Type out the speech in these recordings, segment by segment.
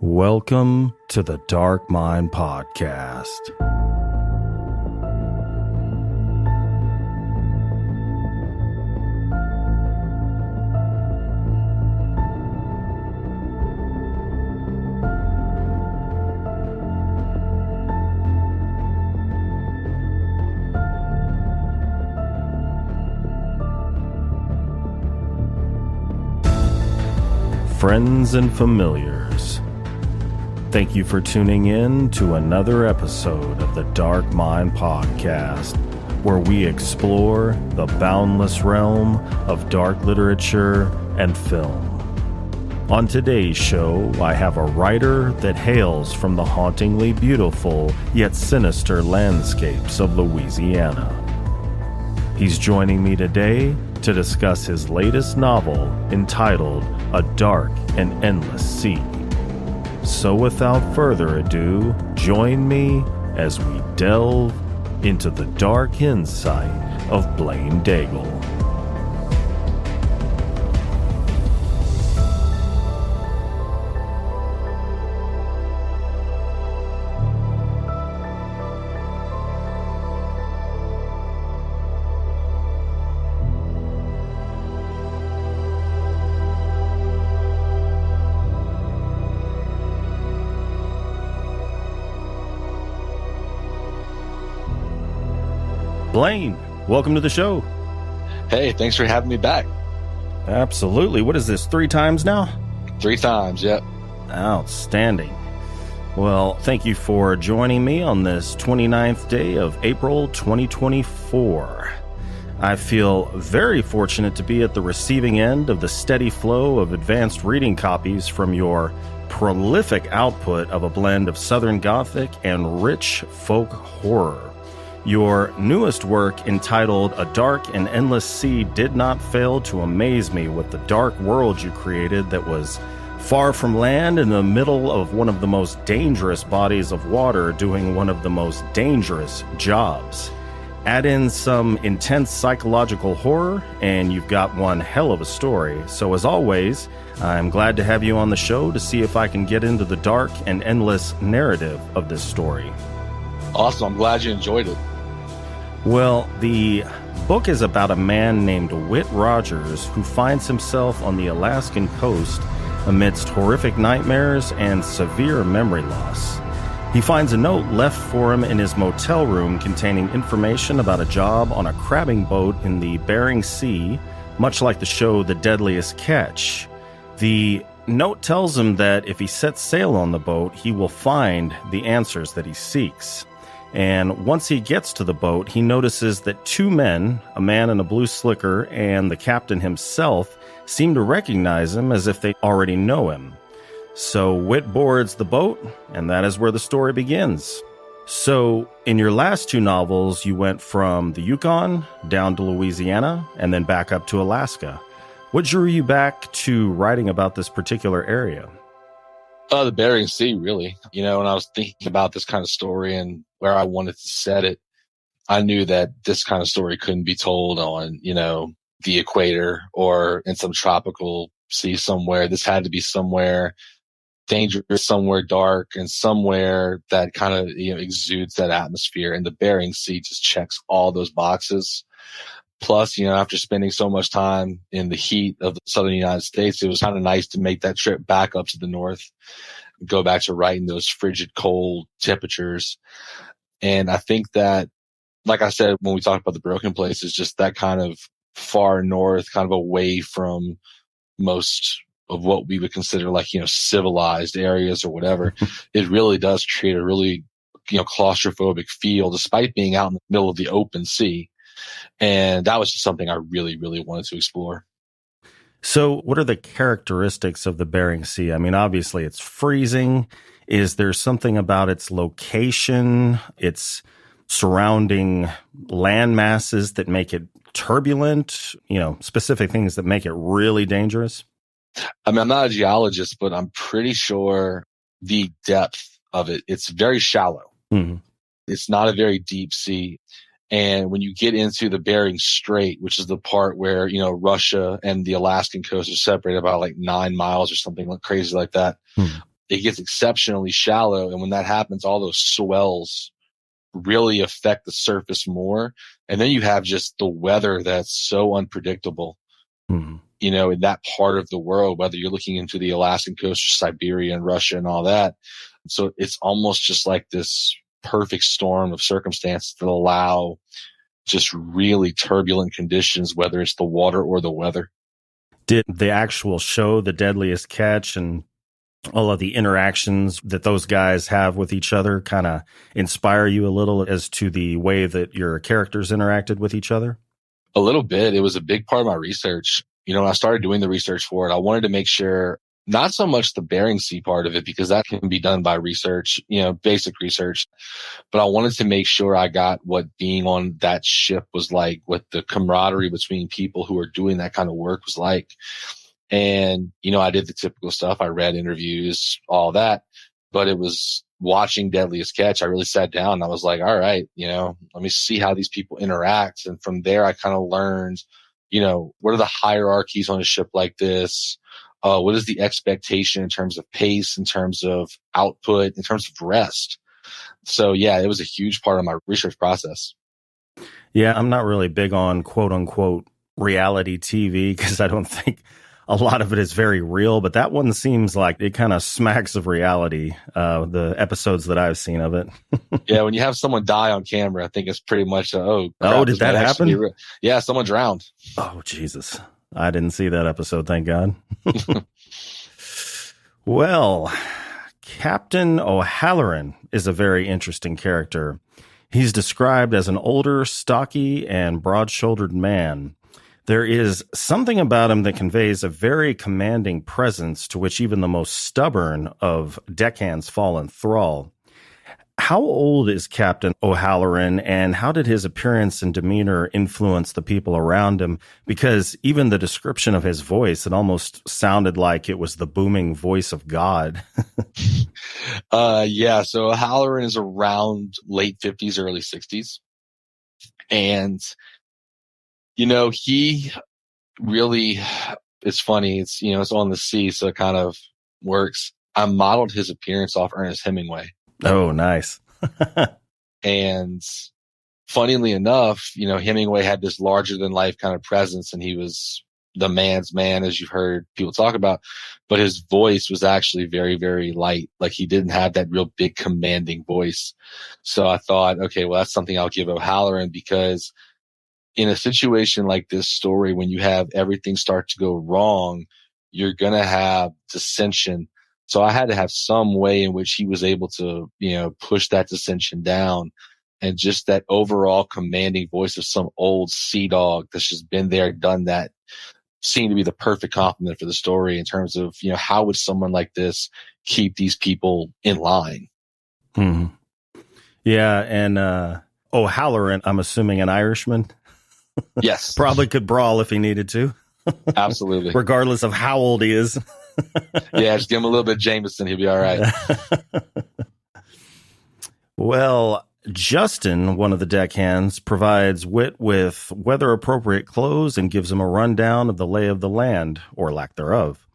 Welcome to the Dark Mind Podcast. Friends and familiars, thank you for tuning in to another episode of the Dark Mind Podcast, where we explore the boundless realm of dark literature and film. On today's show, I have a writer that hails from the hauntingly beautiful yet sinister landscapes of Louisiana. He's joining me today to discuss his latest novel entitled A Dark and Endless Sea. So without further ado, join me as we delve into the dark insight of Blaine Daigle. Blaine, welcome to the show. Hey, thanks for having me back. Absolutely. What is this, 3 times now? 3 times, yep. Outstanding. Well, thank you for joining me on this 29th day of April 2024. I feel very fortunate to be at the receiving end of the steady flow of advanced reading copies from your prolific output of a blend of Southern Gothic and rich folk horror. Your newest work, entitled A Dark and Endless Sea, did not fail to amaze me with the dark world you created that was far from land in the middle of one of the most dangerous bodies of water doing one of the most dangerous jobs. Add in some intense psychological horror, and you've got one hell of a story. So as always, I'm glad to have you on the show to see if I can get into the dark and endless narrative of this story. Awesome. I'm glad you enjoyed it. Well, the book is about a man named Whit Rogers who finds himself on the Alaskan coast amidst horrific nightmares and severe memory loss. He finds a note left for him in his motel room containing information about a job on a crabbing boat in the Bering Sea, much like the show The Deadliest Catch. The note tells him that if he sets sail on the boat, he will find the answers that he seeks. And once he gets to the boat, he notices that 2 men, a man in a blue slicker and the captain himself, seem to recognize him as if they already know him. So Whit boards the boat, and that is where the story begins. So in your last 2 novels, you went from the Yukon down to Louisiana and then back up to Alaska. What drew you back to writing about this particular area? The Bering Sea, really. You know, when I was thinking about this kind of story and where I wanted to set it, I knew that this kind of story couldn't be told on, you know, the equator or in some tropical sea somewhere. This had to be somewhere dangerous, somewhere dark, and somewhere that kind of, you know, exudes that atmosphere. And the Bering Sea just checks all those boxes. Plus, you know, after spending so much time in the heat of the southern United States, it was kind of nice to make that trip back up to the north, go back to writing those frigid, cold temperatures. And I think that, like I said, when we talked about the broken places, just that kind of far north, kind of away from most of what we would consider like, you know, civilized areas or whatever, it really does create a really, you know, claustrophobic feel, despite being out in the middle of the open sea. And that was just something I really, really wanted to explore. So what are the characteristics of the Bering Sea? I mean, obviously it's freezing. Is there something about its location, its surrounding land masses that make it turbulent, you know, specific things that make it really dangerous? I mean, I'm not a geologist, but I'm pretty sure the depth of it, it's very shallow. Mm-hmm. It's not a very deep sea. And when you get into the Bering Strait, which is the part where, you know, Russia and the Alaskan coast are separated by like 9 miles or something like crazy like that. it gets exceptionally shallow. And when that happens, all those swells really affect the surface more. And then you have just the weather that's so unpredictable, you know, in that part of the world, whether you're looking into the Alaskan coast or Siberia and Russia and all that. So it's almost just like this perfect storm of circumstances that allow just really turbulent conditions, whether it's the water or the weather. Did the actual show, The Deadliest Catch, and all of the interactions that those guys have with each other kind of inspire you a little as to the way that your characters interacted with each other? A little bit. It was a big part of my research. You know, when I started doing the research for it, I wanted to make sure not so much the Bering Sea part of it, because that can be done by research, you know, basic research. But I wanted to make sure I got what being on that ship was like, what the camaraderie between people who are doing that kind of work was like. And, you know, I did the typical stuff. I read interviews, all that, but it was watching Deadliest Catch. I really sat down and I was like, all right, you know, let me see how these people interact. And from there, I kind of learned, you know, what are the hierarchies on a ship like this? What is the expectation in terms of pace, in terms of output, in terms of rest? So yeah, it was a huge part of my research process. Yeah, I'm not really big on quote unquote reality TV because I don't think a lot of it is very real, but that one seems like it kind of smacks of reality, the episodes that I've seen of it. Yeah, when you have someone die on camera, I think it's pretty much, crap, did that happen? Yeah, someone drowned. Oh, Jesus. I didn't see that episode, thank God. Well, Captain O'Halloran is a very interesting character. He's described as an older, stocky, and broad-shouldered man. There is something about him that conveys a very commanding presence to which even the most stubborn of deckhands fall in thrall. How old is Captain O'Halloran, and how did his appearance and demeanor influence the people around him? Because even the description of his voice, it almost sounded like it was the booming voice of God. Yeah, so O'Halloran is around late 50s, early 60s. And, you know, he really, it's funny. It's, you know, it's on the sea, so it kind of works. I modeled his appearance off Ernest Hemingway. Oh, nice. And funnily enough, you know, Hemingway had this larger than life kind of presence, and he was the man's man, as you've heard people talk about, but his voice was actually very, very light. Like, he didn't have that real big commanding voice. So I thought, okay, well, that's something I'll give O'Halloran, because in a situation like this story, when you have everything start to go wrong, you're going to have dissension. So I had to have some way in which he was able to, you know, push that dissension down, and just that overall commanding voice of some old sea dog that's just been there, done that, seemed to be the perfect complement for the story in terms of, you know, how would someone like this keep these people in line? Mm-hmm. Yeah. And, O'Halloran, I'm assuming an Irishman. Yes. Probably could brawl if he needed to. Absolutely. Regardless of how old he is. Yeah, just give him a little bit of Jameson. He'll be all right. Well, Justin, one of the deckhands, provides Wit with weather-appropriate clothes and gives him a rundown of the lay of the land, or lack thereof.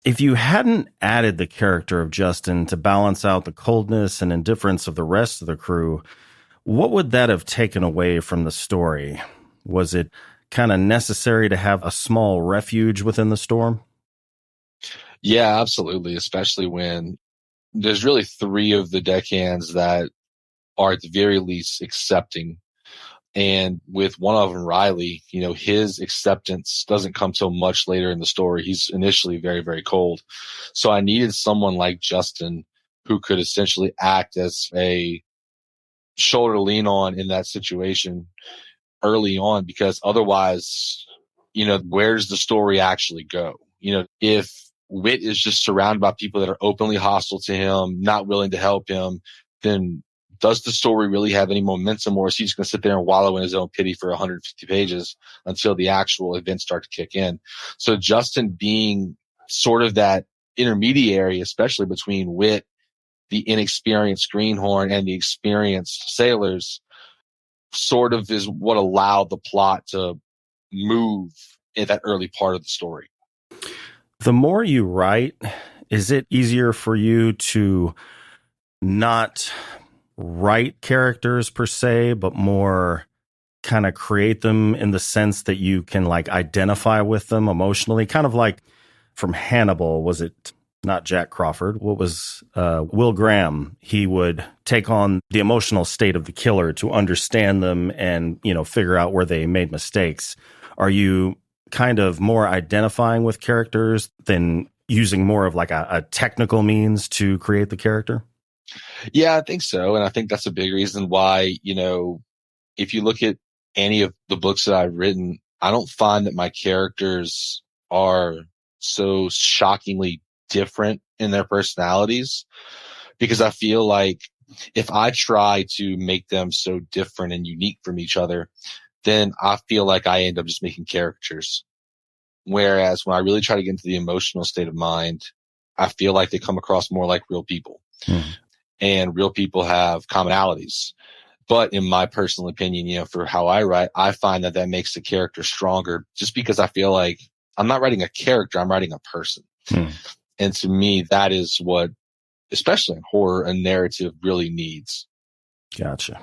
If you hadn't added the character of Justin to balance out the coldness and indifference of the rest of the crew, what would that have taken away from the story? Was it kind of necessary to have a small refuge within the storm? Yeah, absolutely. Especially when there's really three of the deckhands that are at the very least accepting. And with one of them, Riley, you know, his acceptance doesn't come till much later in the story. He's initially very, very cold. So I needed someone like Justin who could essentially act as a shoulder to lean on in that situation early on, because otherwise, you know, where does the story actually go? You know, if Wit is just surrounded by people that are openly hostile to him, not willing to help him, then does the story really have any momentum, or is he just going to sit there and wallow in his own pity for 150 pages until the actual events start to kick in? So Justin being sort of that intermediary, especially between Wit, the inexperienced greenhorn, and the experienced sailors, sort of is what allowed the plot to move in that early part of the story. The more you write, is it easier for you to not write characters per se, but more kind of create them in the sense that you can like identify with them emotionally? Kind of like from Hannibal, was it not Jack Crawford? What was Will Graham? He would take on the emotional state of the killer to understand them and, figure out where they made mistakes. Are you kind of more identifying with characters than using more of like a technical means to create the character? Yeah, I think so. And I think that's a big reason why, if you look at any of the books that I've written, I don't find that my characters are so shockingly different in their personalities, because I feel like if I try to make them so different and unique from each other, then I feel like I end up just making caricatures. Whereas when I really try to get into the emotional state of mind, I feel like they come across more like real people. And real people have commonalities. But in my personal opinion, for how I write, I find that makes the character stronger, just because I feel like I'm not writing a character, I'm writing a person. And to me, that is what, especially in horror, a narrative really needs. Gotcha.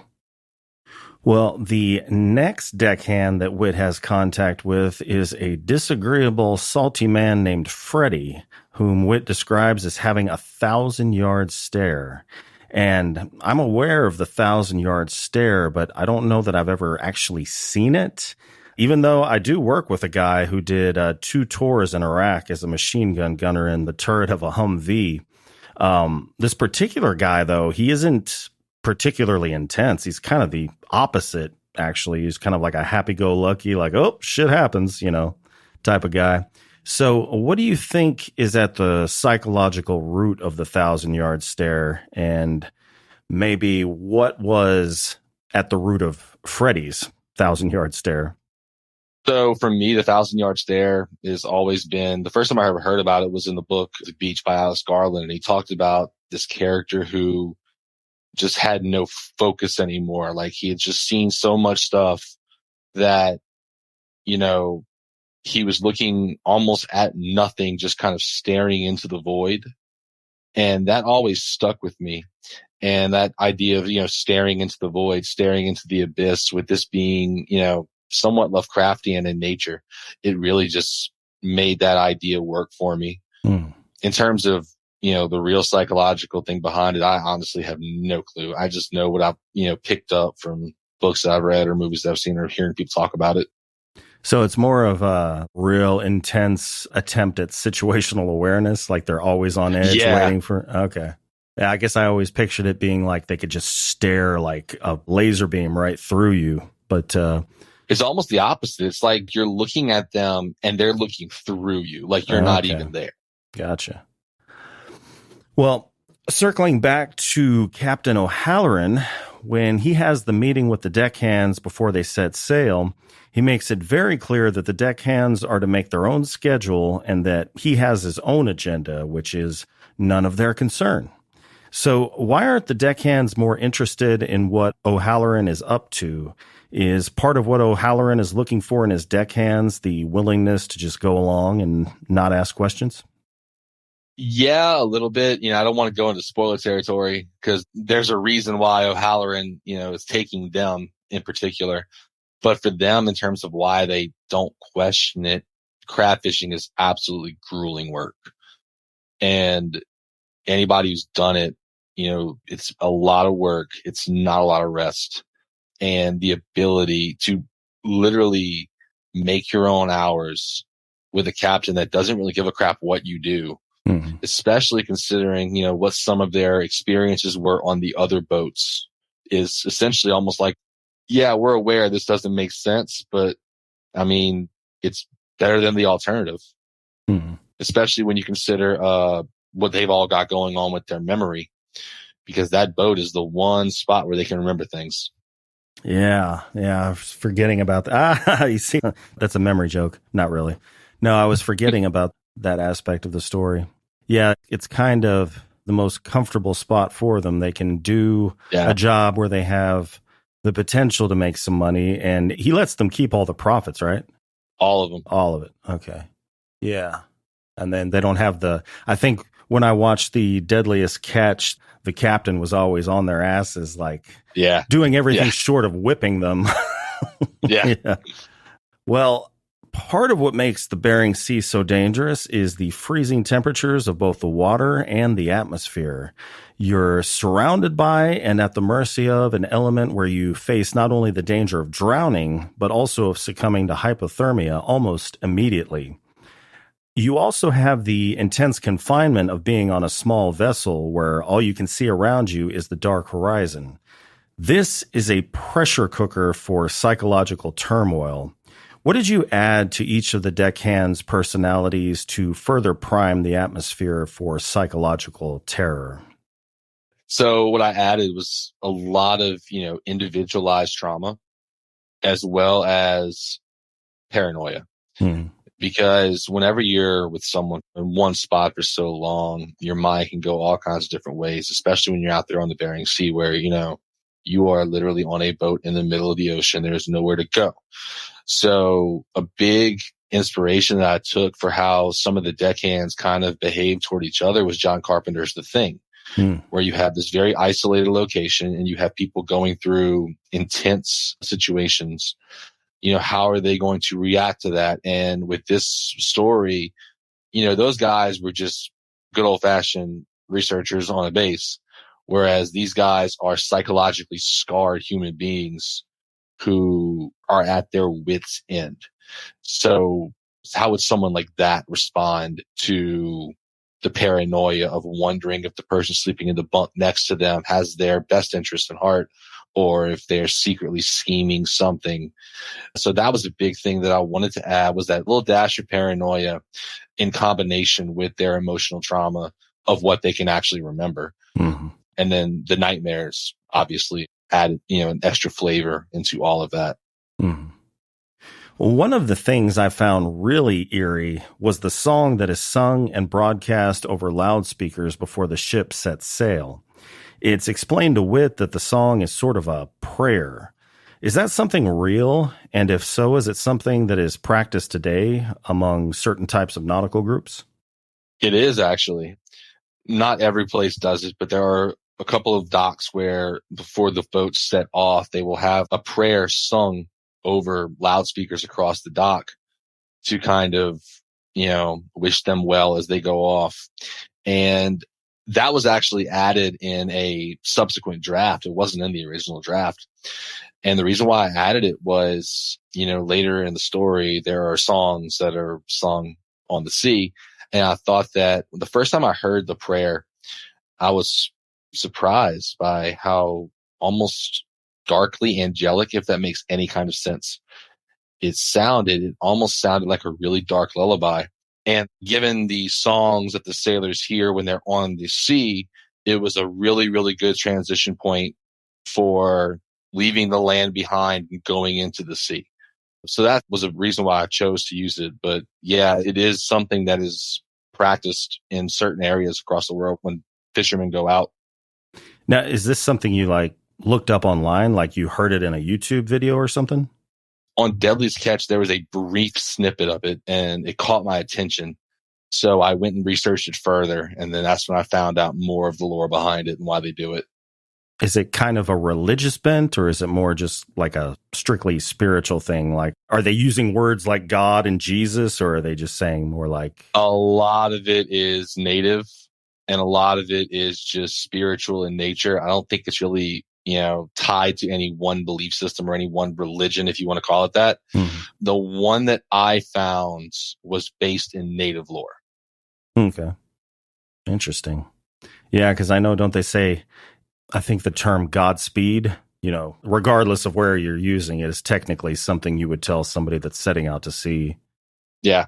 Well, the next deckhand that Whit has contact with is a disagreeable, salty man named Freddy, whom Whit describes as having a 1,000-yard stare. And I'm aware of the 1,000-yard stare, but I don't know that I've ever actually seen it, even though I do work with a guy who did 2 tours in Iraq as a machine gun gunner in the turret of a Humvee. This particular guy, though, he isn't particularly intense. He's kind of the opposite, actually. He's kind of like a happy-go-lucky, like, oh, shit happens, type of guy. So what do you think is at the psychological root of the 1,000-yard stare, and maybe what was at the root of Freddy's 1,000-yard stare? So for me, the 1,000-yard stare has always been, the first time I ever heard about it was in the book The Beach by Alice Garland. And he talked about this character who just had no focus anymore. Like, he had just seen so much stuff that, he was looking almost at nothing, just kind of staring into the void. And that always stuck with me. And that idea of, staring into the void, staring into the abyss, with this being, somewhat Lovecraftian in nature, it really just made that idea work for me. In terms of, the real psychological thing behind it, I honestly have no clue. I just know what I've, picked up from books that I've read or movies that I've seen or hearing people talk about it. So it's more of a real intense attempt at situational awareness, like they're always on edge waiting for... Okay. Yeah, I guess I always pictured it being like they could just stare like a laser beam right through you. But it's almost the opposite. It's like you're looking at them and they're looking through you, like you're not even there. Gotcha. Well, circling back to Captain O'Halloran, when he has the meeting with the deckhands before they set sail, he makes it very clear that the deckhands are to make their own schedule and that he has his own agenda, which is none of their concern. So why aren't the deckhands more interested in what O'Halloran is up to? Is part of what O'Halloran is looking for in his deckhands the willingness to just go along and not ask questions? Yeah, a little bit. I don't want to go into spoiler territory, because there's a reason why O'Halloran, is taking them in particular. But for them, in terms of why they don't question it, crab fishing is absolutely grueling work. And anybody who's done it, it's a lot of work. It's not a lot of rest. And the ability to literally make your own hours with a captain that doesn't really give a crap what you do, especially considering, what some of their experiences were on the other boats, is essentially almost like, yeah, we're aware this doesn't make sense, but I mean, it's better than the alternative, especially when you consider what they've all got going on with their memory, because that boat is the one spot where they can remember things. Yeah, I was forgetting about that. You see, that's a memory joke. Not really. No, I was forgetting about that aspect of the story. Yeah, it's kind of the most comfortable spot for them. They can do a job where they have the potential to make some money, and he lets them keep all the profits, right? All of them. All of it. Okay. Yeah. And then they don't have I think when I watched The Deadliest Catch, the captain was always on their asses, like doing everything short of whipping them. Yeah. Well, part of what makes the Bering Sea so dangerous is the freezing temperatures of both the water and the atmosphere. You're surrounded by and at the mercy of an element where you face not only the danger of drowning, but also of succumbing to hypothermia almost immediately. You also have the intense confinement of being on a small vessel where all you can see around you is the dark horizon. This is a pressure cooker for psychological turmoil. What did you add to each of the deckhands' personalities to further prime the atmosphere for psychological terror? So what I added was a lot of, individualized trauma as well as paranoia. Because whenever you're with someone in one spot for so long, your mind can go all kinds of different ways, especially when you're out there on the Bering Sea where, you are literally on a boat in the middle of the ocean. There's nowhere to go. So a big inspiration that I took for how some of the deckhands kind of behave toward each other was John Carpenter's The Thing, where you have this very isolated location and you have people going through intense situations. How are they going to react to that? And with this story, those guys were just good old fashioned researchers on a base, whereas these guys are psychologically scarred human beings who are at their wits' end. So how would someone like that respond to the paranoia of wondering if the person sleeping in the bunk next to them has their best interest in heart, or if they're secretly scheming something? So that was a big thing that I wanted to add, was that little dash of paranoia in combination with their emotional trauma of what they can actually remember. And then the nightmares obviously added, an extra flavor into all of that. Well, one of the things I found really eerie was the song that is sung and broadcast over loudspeakers before the ship sets sail. It's explained to Wit that the song is sort of a prayer. Is that something real? And if so, is it something that is practiced today among certain types of nautical groups? It is actually. Not every place does it, but there are a couple of docks where before the boats set off, they will have a prayer sung over loudspeakers across the dock to kind of, wish them well as they go off. And that was actually added in a subsequent draft. It wasn't in the original draft. And the reason why I added it was, later in the story, there are songs that are sung on the sea. And I thought that the first time I heard the prayer, I was surprised by how almost darkly angelic, if that makes any kind of sense, it almost sounded like a really dark lullaby. And given the songs that the sailors hear when they're on the sea, it was a really, really good transition point for leaving the land behind and going into the sea. So that was a reason why I chose to use it. But yeah, it is something that is practiced in certain areas across the world when fishermen go out. Now, is this something you looked up online, like you heard it in a YouTube video or something? On Deadliest Catch, there was a brief snippet of it and it caught my attention. So I went and researched it further. And then that's when I found out more of the lore behind it and why they do it. Is it kind of a religious bent, or is it more just like a strictly spiritual thing? Like, are they using words like God and Jesus, or are they just saying more like... A lot of it is native and a lot of it is just spiritual in nature. I don't think it's really, tied to any one belief system or any one religion, if you want to call it that. The one that I found was based in native lore. Okay. Interesting. Yeah, because I know, don't they say... I think the term Godspeed, regardless of where you're using it, is technically something you would tell somebody that's setting out to sea. Yeah.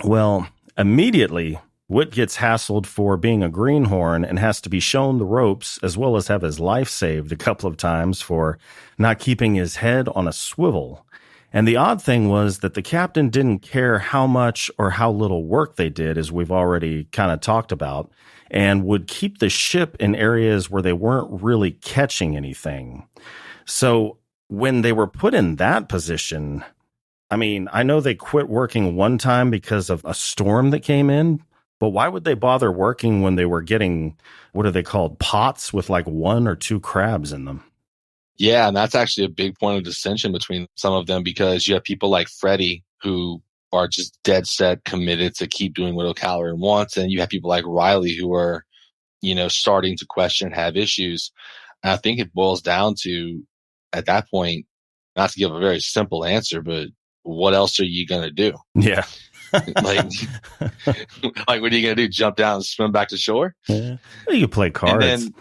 Well, immediately, Whit gets hassled for being a greenhorn and has to be shown the ropes, as well as have his life saved a couple of times for not keeping his head on a swivel. And the odd thing was that the captain didn't care how much or how little work they did, as we've already kind of talked about, and would keep the ship in areas where they weren't really catching anything. So when they were put in that position, I mean, I know they quit working one time because of a storm that came in, But why would they bother working when they were getting, what are they called, pots with like 1 or 2 crabs in them? Yeah, and that's actually a big point of dissension between some of them, because you have people like Freddie who are just dead set committed to keep doing what O'Halloran wants, and you have people like Riley who are, starting to question, have issues. And I think it boils down to, at that point, not to give a very simple answer, but what else are you going to do? Yeah. like, like, what are you going to do? Jump down and swim back to shore? Yeah. Well, you play cards.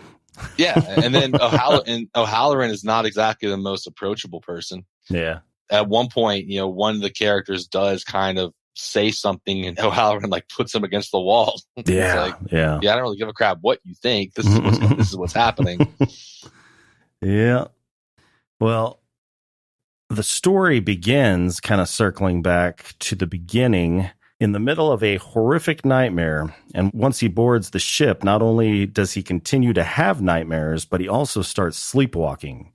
And then O'Halloran is not exactly the most approachable person. Yeah. At one point, one of the characters does kind of say something, and O'Halloran puts him against the wall. Yeah. Yeah. I don't really give a crap what you think. This is what's happening. Yeah. Well, the story begins kind of circling back to the beginning in the middle of a horrific nightmare. And once he boards the ship, not only does he continue to have nightmares, but he also starts sleepwalking.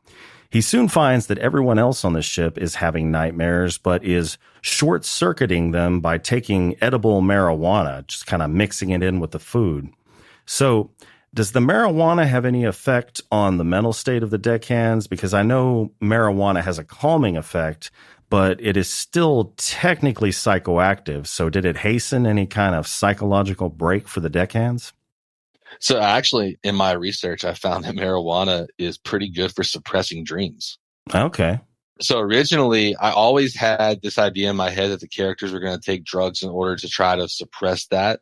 He soon finds that everyone else on the ship is having nightmares, but is short-circuiting them by taking edible marijuana, just kind of mixing it in with the food. So does the marijuana have any effect on the mental state of the deckhands? Because I know marijuana has a calming effect, but it is still technically psychoactive. So did it hasten any kind of psychological break for the deckhands? So actually, in my research, I found that marijuana is pretty good for suppressing dreams. Okay. So originally, I always had this idea in my head that the characters were going to take drugs in order to try to suppress that.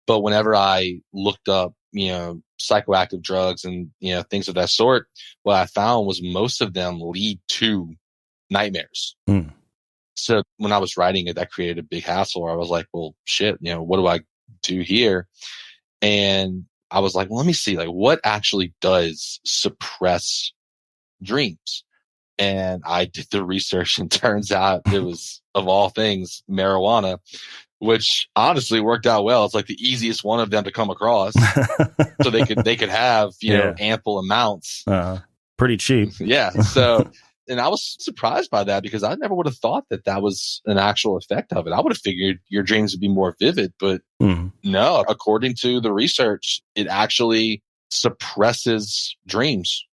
But whenever I looked up, psychoactive drugs and, things of that sort, what I found was most of them lead to nightmares. Mm. So when I was writing it, that created a big hassle where I was like, well, shit, what do I do here? And I was like, well, let me see, what actually does suppress dreams? And I did the research, and turns out it was, of all things, marijuana, which honestly worked out well. It's the easiest one of them to come across. So they could have, ample amounts. Pretty cheap. Yeah. So, and I was surprised by that, because I never would have thought that was an actual effect of it. I would have figured your dreams would be more vivid, but no, according to the research, it actually suppresses dreams.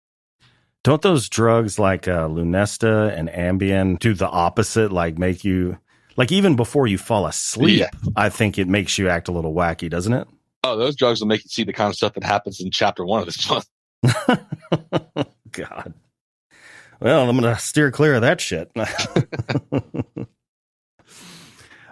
Don't those drugs like Lunesta and Ambien do the opposite? Make you, even before you fall asleep, yeah. I think it makes you act a little wacky, doesn't it? Oh, those drugs will make you see the kind of stuff that happens in chapter 1 of this month. God. Well, I'm going to steer clear of that shit.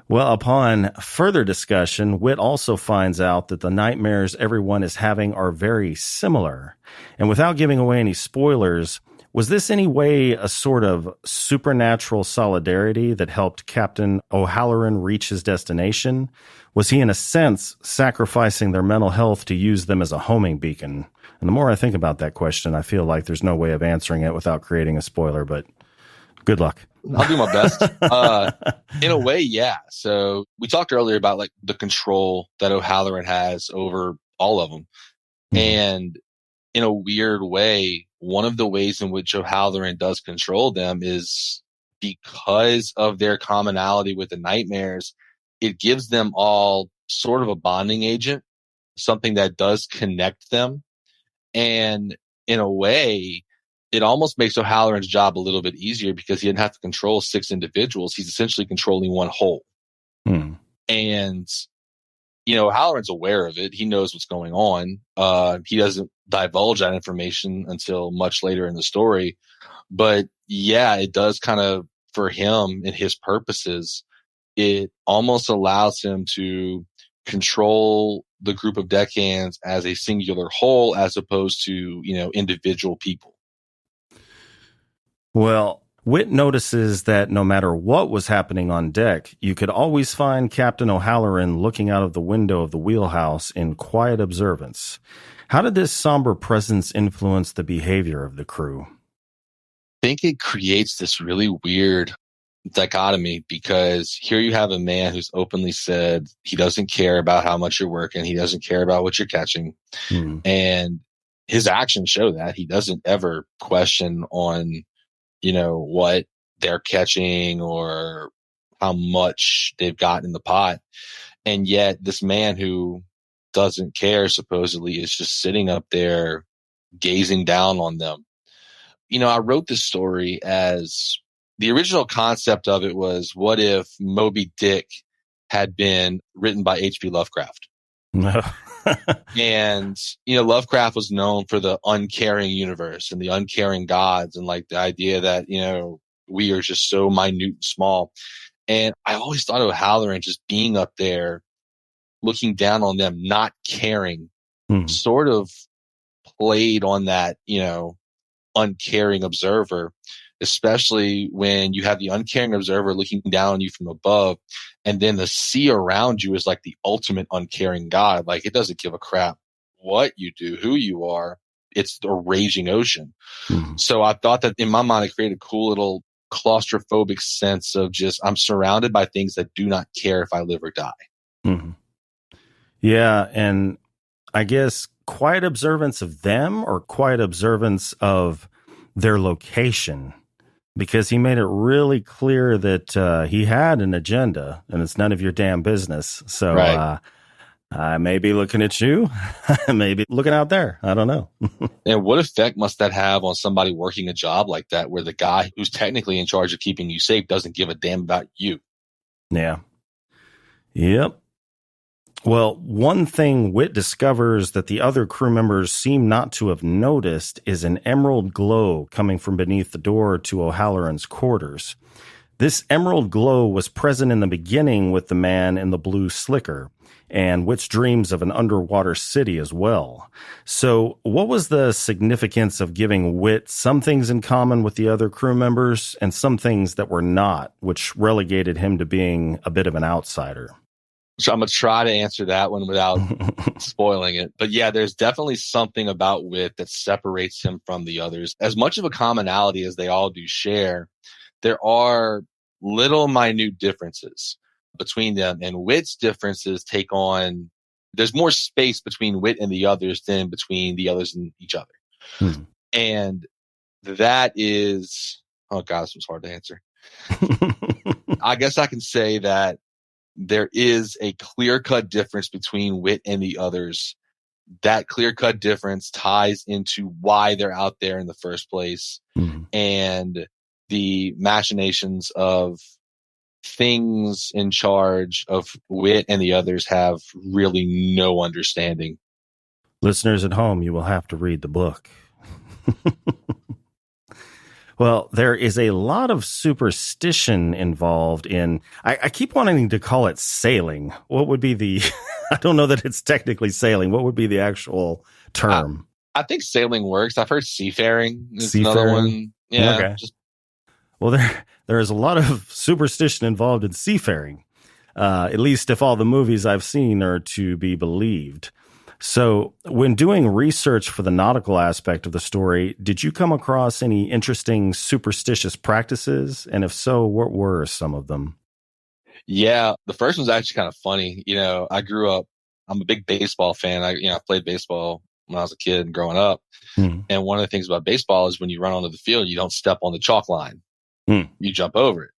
Well, upon further discussion, Whit also finds out that the nightmares everyone is having are very similar. And without giving away any spoilers, was this any way a sort of supernatural solidarity that helped Captain O'Halloran reach his destination? Was he, in a sense, sacrificing their mental health to use them as a homing beacon? And the more I think about that question, I feel like there's no way of answering it without creating a spoiler, but good luck. I'll do my best. In a way, yeah. So we talked earlier about the control that O'Halloran has over all of them. Mm-hmm. And in a weird way, one of the ways in which O'Halloran does control them is because of their commonality with the nightmares. It gives them all sort of a bonding agent, something that does connect them. And in a way, it almost makes O'Halloran's job a little bit easier, because he didn't have to control 6 individuals. He's essentially controlling one whole. And, O'Halloran's aware of it. He knows what's going on. He doesn't divulge that information until much later in the story. But yeah, it does kind of, for him and his purposes, it almost allows him to control the group of deckhands as a singular whole, as opposed to, individual people. Well, Whit notices that no matter what was happening on deck, you could always find Captain O'Halloran looking out of the window of the wheelhouse in quiet observance. How did this somber presence influence the behavior of the crew? I think it creates this really weird dichotomy, because here you have a man who's openly said he doesn't care about how much you're working. He doesn't care about what you're catching. And his actions show that. He doesn't ever question on, what they're catching or how much they've got in the pot. And yet this man who doesn't care supposedly is just sitting up there gazing down on them. I wrote this story as the original concept of it was, what if Moby Dick had been written by H.P. Lovecraft? No. And, Lovecraft was known for the uncaring universe and the uncaring gods, and like the idea that, we are just so minute and small. And I always thought of Halloran just being up there, looking down on them, not caring, sort of played on that, uncaring observer, especially when you have the uncaring observer looking down on you from above, and then the sea around you is like the ultimate uncaring God. Like, it doesn't give a crap what you do, who you are. It's a raging ocean. So I thought that in my mind, it created a cool little claustrophobic sense of just, I'm surrounded by things that do not care if I live or die. Yeah. And I guess quiet observance of them, or quiet observance of their location, because he made it really clear that he had an agenda, and it's none of your damn business. So right. I may be looking at you, I may be looking out there. I don't know. And what effect must that have on somebody working a job like that, where the guy who's technically in charge of keeping you safe doesn't give a damn about you? Yeah. Yep. Well, one thing Whit discovers that the other crew members seem not to have noticed is an emerald glow coming from beneath the door to O'Halloran's quarters. This emerald glow was present in the beginning with the man in the blue slicker, and Whit's dreams of an underwater city as well. So what was the significance of giving Whit some things in common with the other crew members and some things that were not, which relegated him to being a bit of an outsider? So I'm going to try to answer that one without spoiling it. But yeah, there's definitely something about Whit that separates him from the others. As much of a commonality as they all do share, there are little minute differences between them. And Whit's differences take on, there's more space between Whit and the others than between the others and each other. And that is, oh God, this was hard to answer. I guess I can say that there is a clear-cut difference between Whit and the others. That clear-cut difference ties into why they're out there in the first place, and the machinations of things in charge of Whit and the others have really no understanding. Listeners at home, you will have to read the book. Well, there is a lot of superstition involved in, I keep wanting to call it sailing. What would be the, I don't know that it's technically sailing. What would be the actual term? I think sailing works. I've heard seafaring is another one. Yeah. Okay. Well, there is a lot of superstition involved in seafaring, at least if all the movies I've seen are to be believed. So when doing research for the nautical aspect of the story, did you come across any interesting superstitious practices? And if so, what were some of them? Yeah, the first one's actually kind of funny. I grew up, I'm a big baseball fan. I played baseball when I was a kid and growing up. And one of the things about baseball is when you run onto the field, you don't step on the chalk line. You jump over it.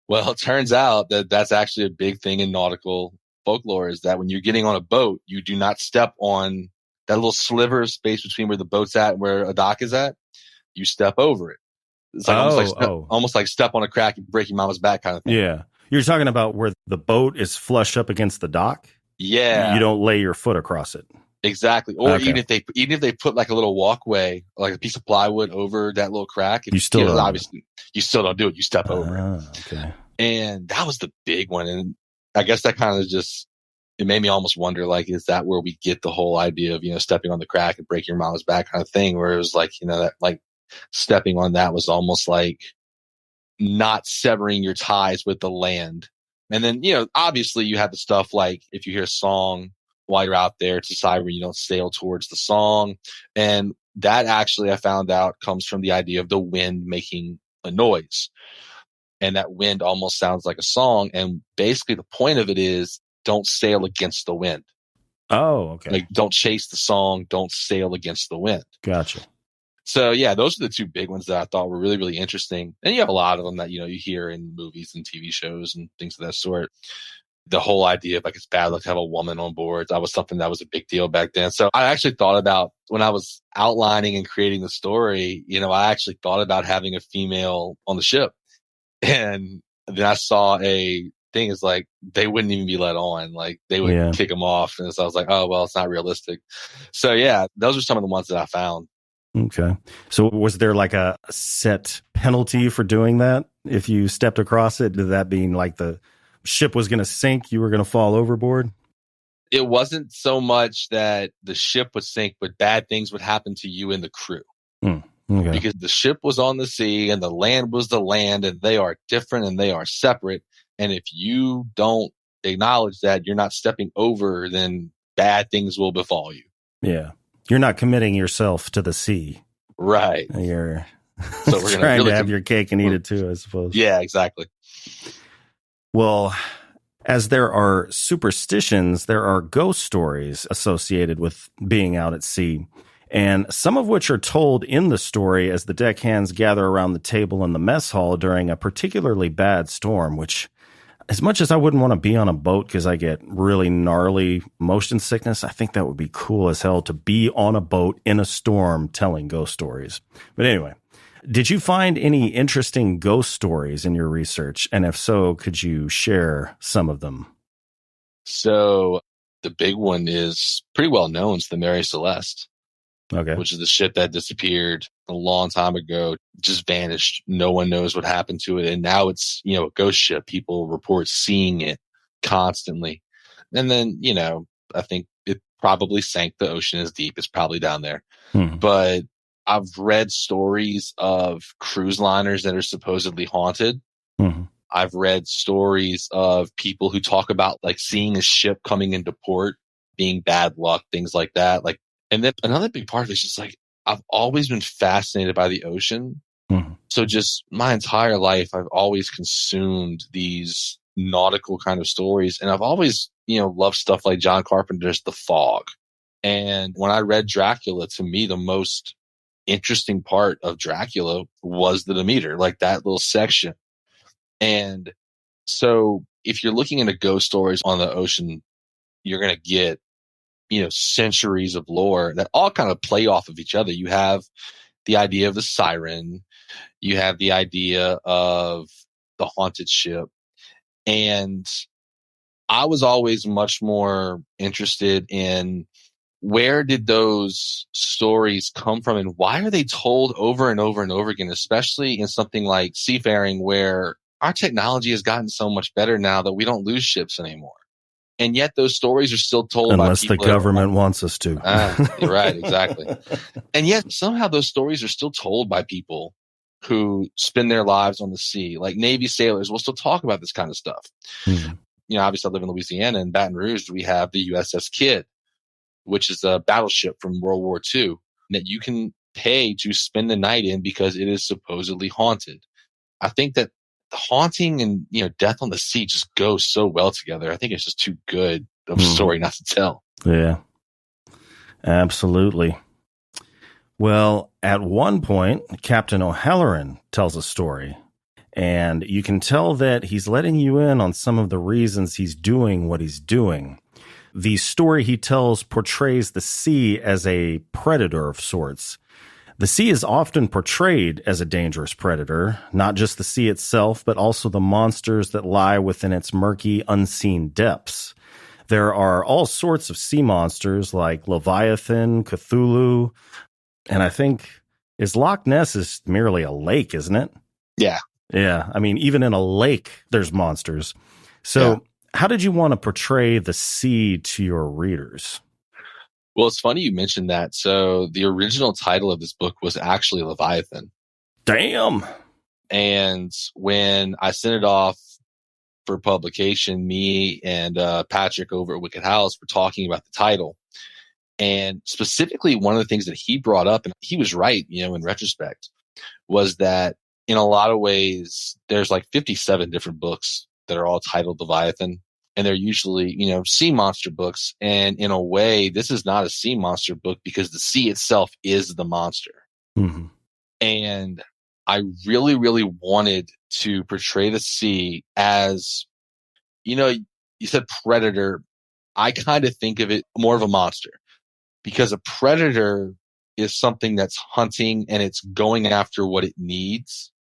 Well, it turns out that that's actually a big thing in nautical folklore, is that when you're getting on a boat, you do not step on that little sliver of space between where the boat's at and where a dock is at. You step over it. It's like almost like step on a crack and break your mama's back kind of thing. Yeah. You're talking about where the boat is flush up against the dock? Yeah. You don't lay your foot across it. Exactly. Or even if they put like a little walkway, like a piece of plywood over that little crack, you still don't do it. You step over it. Okay. And that was the big one. And I guess that kind of it made me almost wonder, like, is that where we get the whole idea of, stepping on the crack and breaking your mama's back kind of thing, where it was like, that like stepping on that was almost like not severing your ties with the land. And then, obviously you have the stuff like if you hear a song while you're out there, it's a siren, you don't sail towards the song. And that actually I found out comes from the idea of the wind making a noise. And that wind almost sounds like a song. And basically the point of it is don't sail against the wind. Oh, okay. Like don't chase the song, don't sail against the wind. Gotcha. So yeah, those are the two big ones that I thought were really, really interesting. And you have a lot of them that, you hear in movies and TV shows and things of that sort. the whole idea of like it's bad luck to have a woman on board. That was something that was a big deal back then. So I actually thought about when I was outlining and creating the story, I actually thought about having a female on the ship. And then I saw a thing is like they wouldn't even be let on. Like they would kick them off. And so I was like, oh, well, it's not realistic. So yeah, those are some of the ones that I found. Okay. So was there like a set penalty for doing that? If you stepped across it, did that mean like the ship was going to sink, you were going to fall overboard? It wasn't so much that the ship would sink, but bad things would happen to you and the crew. Okay. Because the ship was on the sea and the land was the land, and they are different and they are separate. And if you don't acknowledge that you're not stepping over, then bad things will befall you. Yeah. You're not committing yourself to the sea. Right. You're so we're trying to have your cake and eat it too, I suppose. Yeah, exactly. Well, as there are superstitions, there are ghost stories associated with being out at sea, and some of which are told in the story as the deckhands gather around the table in the mess hall during a particularly bad storm, which, as much as I wouldn't want to be on a boat because I get really gnarly motion sickness, I think that would be cool as hell to be on a boat in a storm telling ghost stories. But anyway, did you find any interesting ghost stories in your research? And if so, could you share some of them? So the big one is pretty well known. It's the Mary Celeste. Okay. Which is the ship that disappeared a long time ago, just vanished. No one knows what happened to it. And now it's, a ghost ship. People report seeing it constantly. And then, I think it probably sank. The ocean is deep. It's probably down there. But I've read stories of cruise liners that are supposedly haunted. I've read stories of people who talk about like seeing a ship coming into port, being bad luck, things like that. And then another big part of it is just like, I've always been fascinated by the ocean. So just my entire life, I've always consumed these nautical kind of stories. And I've always, loved stuff like John Carpenter's The Fog. And when I read Dracula, to me, the most interesting part of Dracula was the Demeter, like that little section. And so if you're looking into ghost stories on the ocean, you're going to get centuries of lore that all kind of play off of each other. You have the idea of the siren. You have the idea of the haunted ship. And I was always much more interested in where did those stories come from and why are they told over and over and over again, especially in something like seafaring, where our technology has gotten so much better now that we don't lose ships anymore. And yet those stories are still told unless by people the government wants us to. You're right, exactly. And yet somehow those stories are still told by people who spend their lives on the sea. Like Navy sailors will still talk about this kind of stuff. Obviously I live in Louisiana. In Baton Rouge, we have the USS Kidd, which is a battleship from World War II that you can pay to spend the night in because it is supposedly haunted. I think that the haunting and, death on the sea just goes so well together. I think it's just too good of a story not to tell. Yeah, absolutely. Well, at one point, Captain O'Halloran tells a story, and you can tell that he's letting you in on some of the reasons he's doing what he's doing. The story he tells portrays the sea as a predator of sorts. The sea is often portrayed as a dangerous predator, not just the sea itself, but also the monsters that lie within its murky, unseen depths. There are all sorts of sea monsters like Leviathan, Cthulhu, and I think Loch Ness is merely a lake, isn't it? Yeah. Yeah. I mean, even in a lake, there's monsters. So how did you want to portray the sea to your readers? Well, it's funny you mentioned that. So the original title of this book was actually Leviathan. Damn. And when I sent it off for publication, me and Patrick over at Wicked House were talking about the title. And specifically, one of the things that he brought up, and he was right, in retrospect, was that in a lot of ways, there's like 57 different books that are all titled Leviathan. And they're usually, sea monster books. And in a way, this is not a sea monster book because the sea itself is the monster. And I really, really wanted to portray the sea as, you said predator. I kind of think of it more of a monster, because a predator is something that's hunting and it's going after what it needs.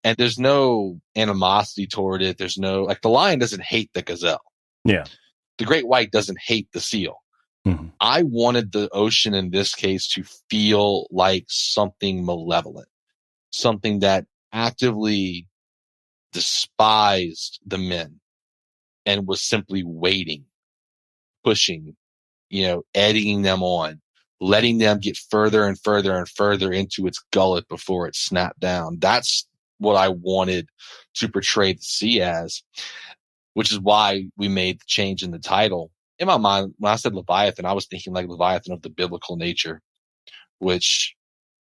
And there's no animosity toward it. There's no, like, the lion doesn't hate the gazelle. Yeah. The great white doesn't hate the seal. Mm-hmm. I wanted the ocean in this case to feel like something malevolent, something that actively despised the men and was simply waiting, pushing, egging them on, letting them get further and further and further into its gullet before it snapped down. That's what I wanted to portray the sea as, which is why we made the change in the title. In my mind, when I said Leviathan, I was thinking like Leviathan of the biblical nature, which,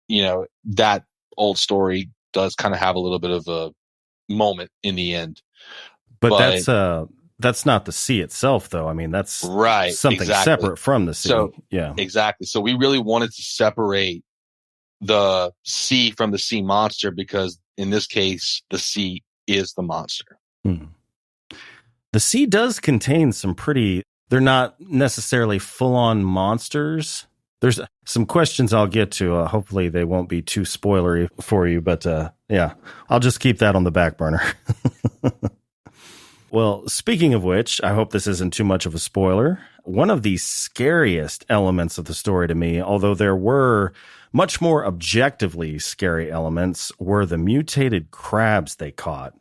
that old story does kind of have a little bit of a moment in the end. But that's not the sea itself, though. I mean, that's right, something separate from the sea. So, yeah, exactly. So we really wanted to separate the sea from the sea monster, because in this case, the sea is the monster. Hmm. The sea does contain some they're not necessarily full-on monsters. There's some questions I'll get to. Hopefully they won't be too spoilery for you, but yeah, I'll just keep that on the back burner. Well, speaking of which, I hope this isn't too much of a spoiler. One of the scariest elements of the story to me, although there were much more objectively scary elements, were the mutated crabs they caught.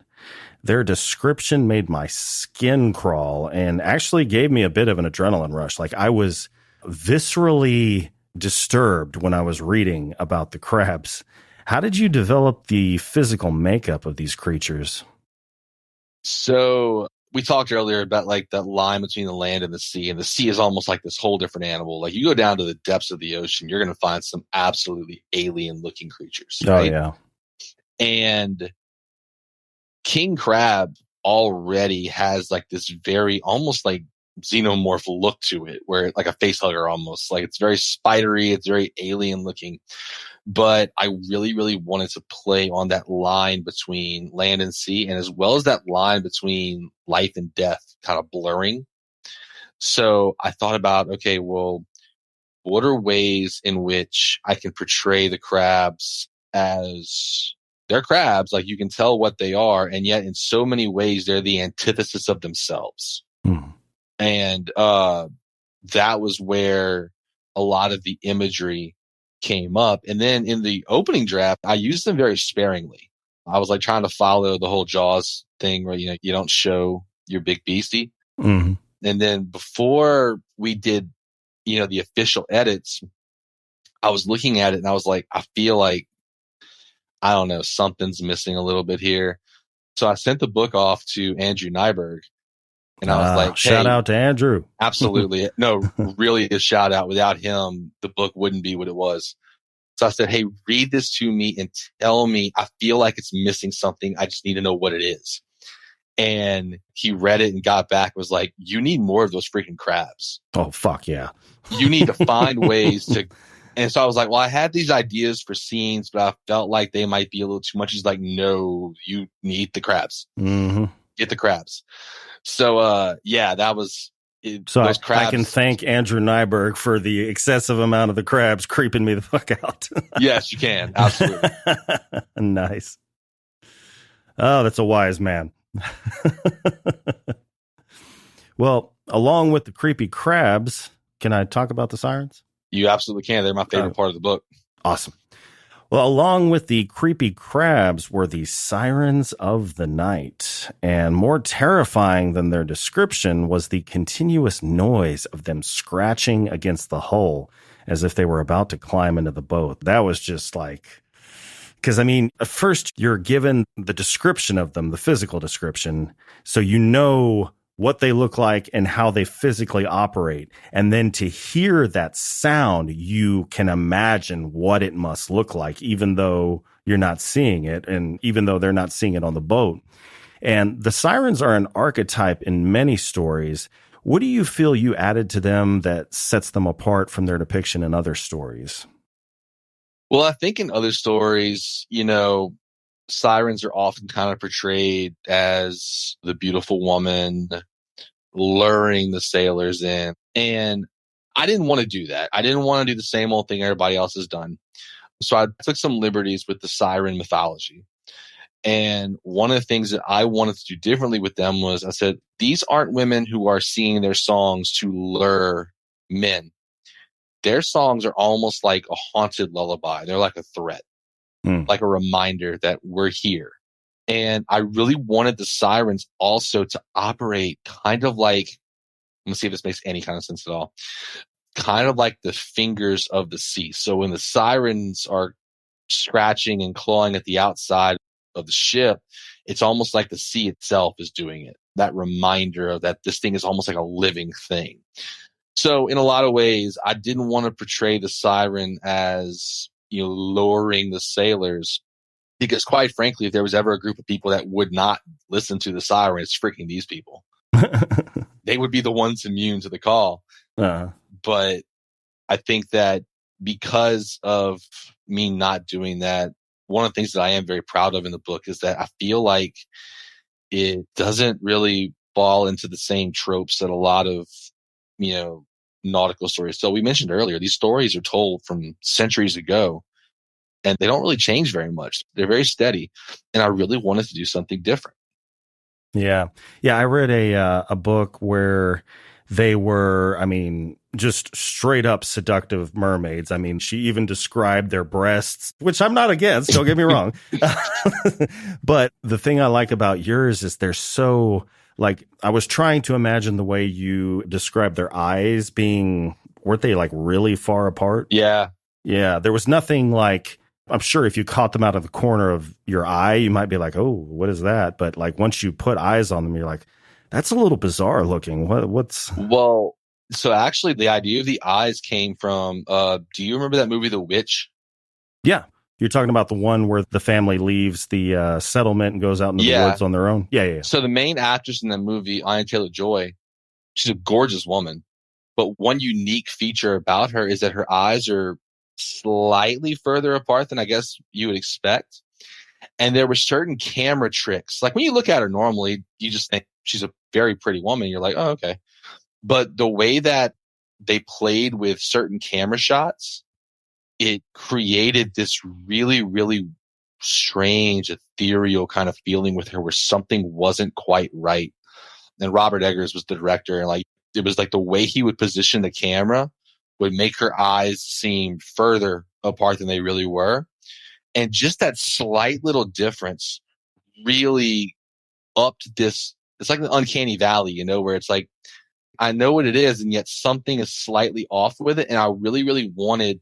Their description made my skin crawl and actually gave me a bit of an adrenaline rush. Like, I was viscerally disturbed when I was reading about the crabs. How did you develop the physical makeup of these creatures? So we talked earlier about like that line between the land and the sea is almost like this whole different animal. Like, you go down to the depths of the ocean, you're going to find some absolutely alien looking creatures. Right? Oh, yeah. And king crab already has like this very almost like xenomorph look to it, where like a face hugger almost. Like, it's very spidery, it's very alien looking. But I really, really wanted to play on that line between land and sea, and as well as that line between life and death kind of blurring. So I thought about, okay, well, what are ways in which I can portray the crabs as they're crabs, like you can tell what they are, and yet in so many ways they're the antithesis of themselves. And that was where a lot of the imagery came up. And then in the opening draft, I used them very sparingly. I was like trying to follow the whole Jaws thing where, you don't show your big beastie. Mm-hmm. And then before we did, the official edits, I was looking at it and I was like, I feel like, I don't know, something's missing a little bit here. So I sent the book off to Andrew Nyberg. And I was like, hey, shout out to Andrew. Absolutely. No, really a shout out. Without him, the book wouldn't be what it was. So I said, hey, read this to me and tell me, I feel like it's missing something. I just need to know what it is. And he read it and got back, was like, you need more of those freaking crabs. Oh, fuck yeah. You need to find ways to. And so I was like, well, I had these ideas for scenes, but I felt like they might be a little too much. He's like, no, you need the crabs. Mm-hmm. Get the crabs. So, yeah, that was it. So those crabs. I can thank Andrew Nyberg for the excessive amount of the crabs creeping me the fuck out. Yes, you can. Absolutely. Nice. Oh, that's a wise man. Well, along with the creepy crabs, can I talk about the sirens? You absolutely can. They're my favorite part of the book. Awesome. Well, along with the creepy crabs were the sirens of the night. And more terrifying than their description was the continuous noise of them scratching against the hull as if they were about to climb into the boat. That was just like, because I mean, at first you're given the description of them, the physical description, so you know what they look like and how they physically operate. And then to hear that sound, you can imagine what it must look like, even though you're not seeing it, and even though they're not seeing it on the boat. And the sirens are an archetype in many stories. What do you feel you added to them that sets them apart from their depiction in other stories? Well, I think in other stories, sirens are often kind of portrayed as the beautiful woman, luring the sailors in. And I didn't want to do that. I didn't want to do the same old thing everybody else has done. So I took some liberties with the siren mythology. And one of the things that I wanted to do differently with them was I said, these aren't women who are singing their songs to lure men. Their songs are almost like a haunted lullaby. They're like a threat, like a reminder that we're here. And I really wanted the sirens also to operate kind of like, let me see if this makes any kind of sense at all, kind of like the fingers of the sea. So when the sirens are scratching and clawing at the outside of the ship, it's almost like the sea itself is doing it. That reminder of that this thing is almost like a living thing. So in a lot of ways, I didn't want to portray the siren as, luring the sailors, because quite frankly, if there was ever a group of people that would not listen to the siren, it's freaking these people. They would be the ones immune to the call. But I think that because of me not doing that, one of the things that I am very proud of in the book is that I feel like it doesn't really fall into the same tropes that a lot of, nautical stories. So we mentioned earlier, these stories are told from centuries ago and they don't really change very much. They're very steady. And I really wanted to do something different. Yeah. Yeah. I read a book where they were, just straight up seductive mermaids. She even described their breasts, which I'm not against, don't get me wrong. But the thing I like about yours is they're so, I was trying to imagine the way you described their eyes being, weren't they really far apart? Yeah. Yeah. There was nothing I'm sure if you caught them out of the corner of your eye, you might be like, oh, what is that? But once you put eyes on them, you're like, that's a little bizarre looking. What's... Well, so actually the idea of the eyes came from, do you remember that movie, The Witch? Yeah. You're talking about the one where the family leaves the settlement and goes out into the woods on their own? Yeah. So the main actress in that movie, Anya Taylor-Joy, she's a gorgeous woman. But one unique feature about her is that her eyes are slightly further apart than I guess you would expect. And there were certain camera tricks. When you look at her normally, you just think she's a very pretty woman. You're like, oh, okay. But the way that they played with certain camera shots, it created this really, really strange, ethereal kind of feeling with her where something wasn't quite right. And Robert Eggers was the director. And it was the way he would position the camera would make her eyes seem further apart than they really were. And just that slight little difference really upped this. It's like the uncanny valley, where it's I know what it is, and yet something is slightly off with it. And I really, really wanted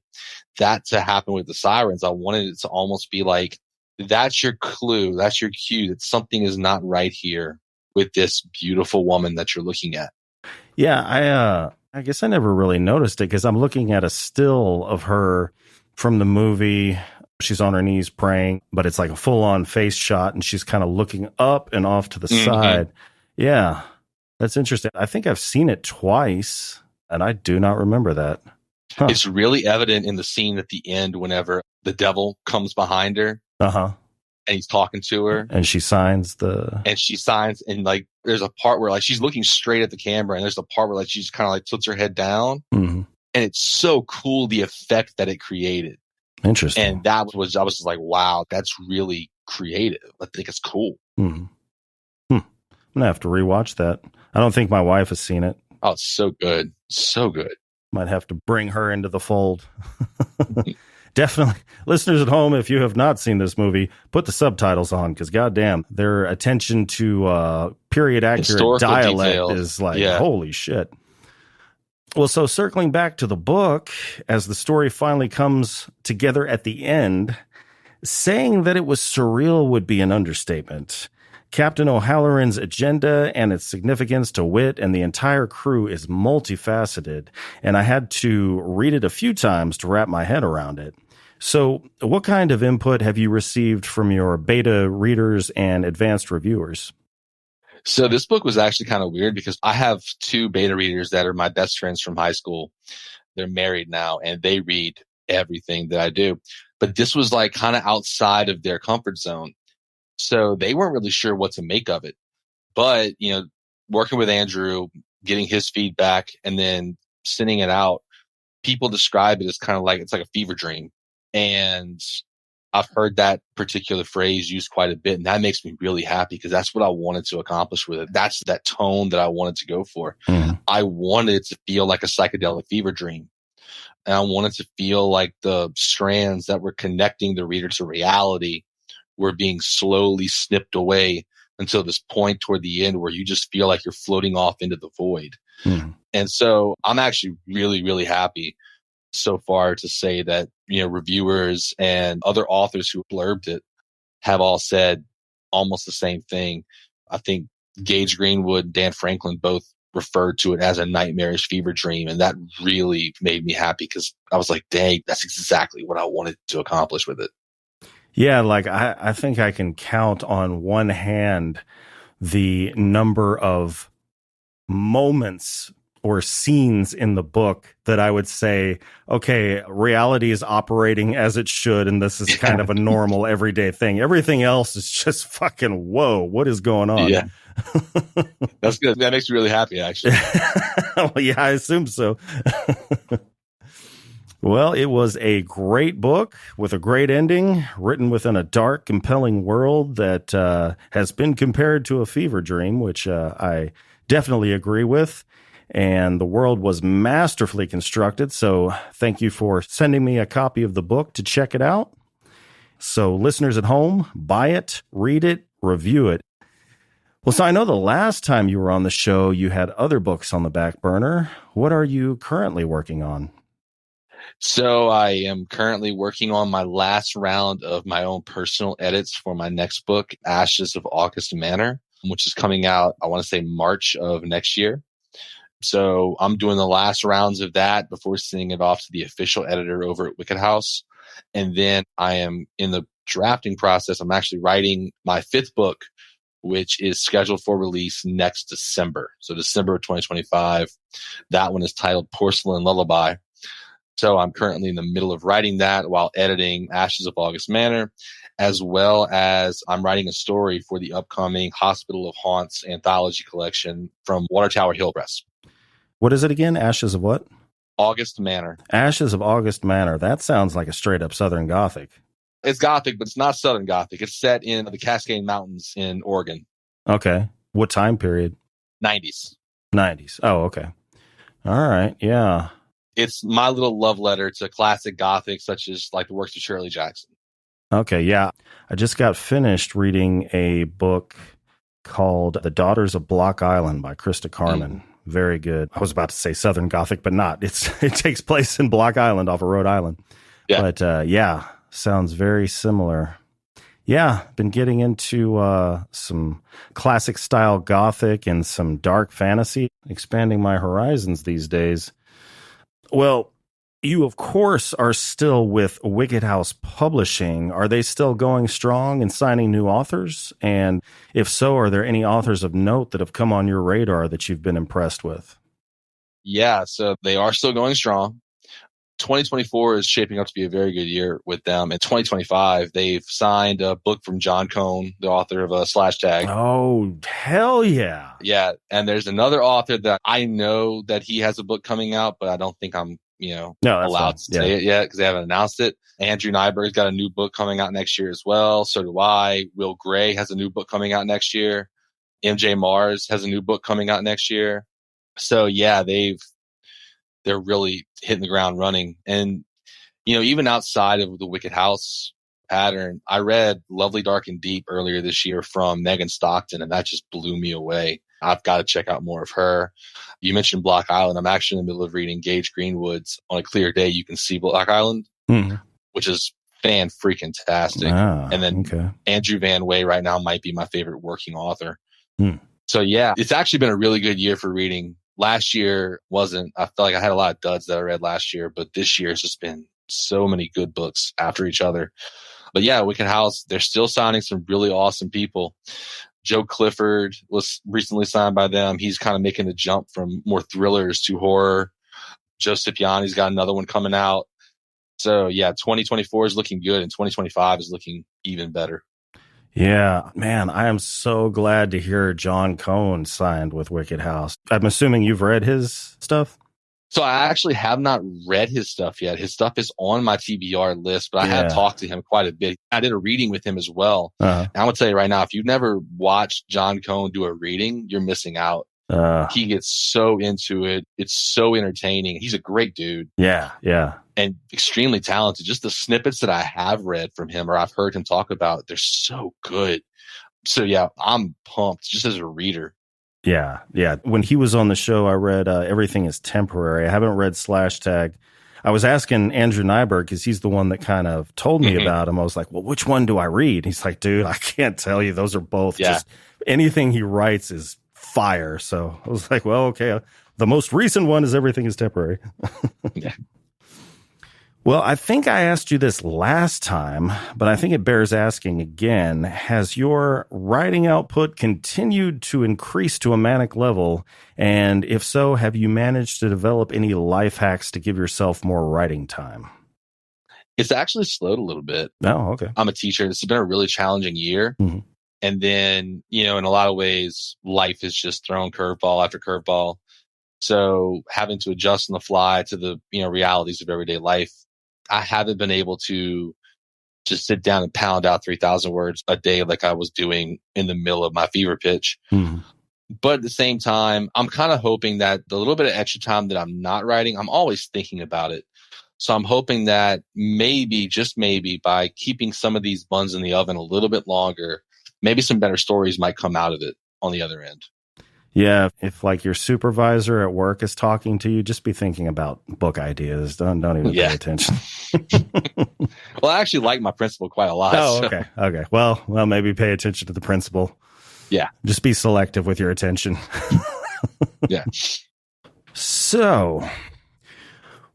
that to happen with the sirens. I wanted it to almost be that's your clue. That's your cue that something is not right here with this beautiful woman that you're looking at. Yeah. I guess I never really noticed it because I'm looking at a still of her from the movie. She's on her knees praying, but it's a full-on face shot, and she's kind of looking up and off to the side. Yeah, that's interesting. I think I've seen it twice, and I do not remember that. Huh. It's really evident in the scene at the end whenever the devil comes behind her. Uh-huh. And he's talking to her. And she signs and there's a part where she's looking straight at the camera, and there's a part where she just kind of tilts her head down. Mm-hmm. And it's so cool, the effect that it created. Interesting. And I was just like, wow, that's really creative. I think it's cool. Mm-hmm. I'm going to have to rewatch that. I don't think my wife has seen it. Oh, it's so good. So good. Might have to bring her into the fold. Definitely. Listeners at home, if you have not seen this movie, put the subtitles on because, goddamn, their attention to period accurate historical dialect details. is holy shit. Well, so circling back to the book, as the story finally comes together at the end, saying that it was surreal would be an understatement. Captain O'Halloran's agenda and its significance to Wit and the entire crew is multifaceted, and I had to read it a few times to wrap my head around it. So what kind of input have you received from your beta readers and advanced reviewers? So this book was actually kind of weird because I have two beta readers that are my best friends from high school. They're married now, and they read everything that I do. But this was kind of outside of their comfort zone. So they weren't really sure what to make of it. But, working with Andrew, getting his feedback, and then sending it out, people describe it as kind of like, it's like a fever dream. And I've heard that particular phrase used quite a bit, and that makes me really happy because that's what I wanted to accomplish with it. That's that tone that I wanted to go for. I wanted it to feel like a psychedelic fever dream. And I wanted to feel like the strands that were connecting the reader to reality were being slowly snipped away until this point toward the end where you just feel like you're floating off into the void. And so I'm actually really, really happy so far to say that, reviewers and other authors who blurbed it have all said almost the same thing. I think Gage Greenwood and Dan Franklin both referred to it as a nightmarish fever dream. And that really made me happy because I was like, dang, that's exactly what I wanted to accomplish with it. Yeah, like I think I can count on one hand the number of moments or scenes in the book that I would say, okay, reality is operating as it should, and this is kind of a normal everyday thing. Everything else is just fucking, whoa, what is going on? Yeah. That's good. That makes me really happy, actually. Well, yeah, I assume so. Well, it was a great book with a great ending, written within a dark, compelling world that has been compared to a fever dream, which I definitely agree with. And the world was masterfully constructed. So thank you for sending me a copy of the book to check it out. So listeners at home, buy it, read it, review it. Well, so I know the last time you were on the show, you had other books on the back burner. What are you currently working on? So I am currently working on my last round of my own personal edits for my next book, Ashes of August Manor, which is coming out, I want to say March of next year. So I'm doing the last rounds of that before sending it off to the official editor over at Wicked House. And then I am in the drafting process. I'm actually writing my 5th book, which is scheduled for release next December. So December of 2025. That one is titled Porcelain Lullaby. So I'm currently in the middle of writing that while editing Ashes of August Manor, as well as I'm writing a story for the upcoming Hospital of Haunts anthology collection from Water Tower Hill Press. What is it again? Ashes of what? August Manor. Ashes of August Manor. That sounds like a straight up Southern Gothic. It's Gothic, but it's not Southern Gothic. It's set in the Cascade Mountains in Oregon. Okay. What time period? 90s. 90s. Oh, okay. All right. Yeah. It's my little love letter to classic Gothic, such as like the works of Shirley Jackson. Okay. Yeah. I just got finished reading a book called The Daughters of Block Island by Krista Carmen. Very good. I was about to say Southern Gothic, but not. It takes place in Block Island off of Rhode Island. Yeah. But yeah, sounds very similar. Yeah, been getting into some classic style Gothic and some dark fantasy, expanding my horizons these days. Well, you, of course, are still with Wicked House Publishing. Are they still going strong and signing new authors? And if so, are there any authors of note that have come on your radar that you've been impressed with? Yeah, so they are still going strong. 2024 is shaping up to be a very good year with them. In 2025, they've signed a book from John Cohn, the author of Slash Tag. Oh, hell yeah. Yeah, and there's another author that I know that he has a book coming out, but I don't think I'm allowed to say it yet because they haven't announced it. Andrew Nyberg's got a new book coming out next year as well. So do I. Will Gray has a new book coming out next year. MJ Mars has a new book coming out next year. So yeah, they're really hitting the ground running. And, even outside of the Wicked House pattern, I read Lovely, Dark, and Deep earlier this year from Megan Stockton, and that just blew me away. I've got to check out more of her. You mentioned Block Island. I'm actually in the middle of reading Gage Greenwood's On a Clear Day, You Can See Block Island, which is fan-freaking-tastic. And then Andrew Van Wey right now might be my favorite working author. So yeah, it's actually been a really good year for reading. Last year wasn't. I felt like I had a lot of duds that I read last year, but this year has just been so many good books after each other. But yeah, Wicked House, they're still signing some really awesome people. Joe Clifford was recently signed by them. He's kind of making the jump from more thrillers to horror. Joe Cipriani's got another one coming out. So yeah, 2024 is looking good and 2025 is looking even better. Yeah, man, I am so glad to hear John Cohn signed with Wicked House. I'm assuming you've read his stuff? So I actually have not read his stuff yet. His stuff is on my TBR list, but I have Yeah. talked to him quite a bit. I did a reading with him as well. Uh, And I'm going to tell you right now, if you've never watched John Cohn do a reading, you're missing out. He gets so into it. It's so entertaining. He's a great dude. yeah, yeah. And extremely talented. Just the snippets that I have read from him or I've heard him talk about, they're so good. So yeah, I'm pumped just as a reader. Yeah, yeah. When he was on the show, I read Everything is Temporary. I haven't read Slash Tag. I was asking Andrew Nyberg because he's the one that kind of told me about him. I was like, well, which one do I read? He's like, dude, I can't tell you. Those are both just anything he writes is fire. So I was like, well, okay. The most recent one is Everything is Temporary. Yeah. Well, I think I asked you this last time, but I think it bears asking again. Has your writing output continued to increase to a manic level? And if so, have you managed to develop any life hacks to give yourself more writing time? It's actually slowed a little bit. Oh, okay. I'm a teacher. It's been a really challenging year. Mm-hmm. And then, in a lot of ways, life has just thrown curveball after curveball. So having to adjust on the fly to the, realities of everyday life, I haven't been able to just sit down and pound out 3,000 words a day like I was doing in the middle of my fever pitch. Mm-hmm. But at the same time, I'm kind of hoping that the little bit of extra time that I'm not writing, I'm always thinking about it. So I'm hoping that maybe, just maybe, by keeping some of these buns in the oven a little bit longer, maybe some better stories might come out of it on the other end. Yeah, if like your supervisor at work is talking to you, just be thinking about book ideas. Don't even pay attention. Well, I actually like my principal quite a lot. Oh, okay. Okay. Well, maybe pay attention to the principal. Yeah. Just be selective with your attention. Yeah. So,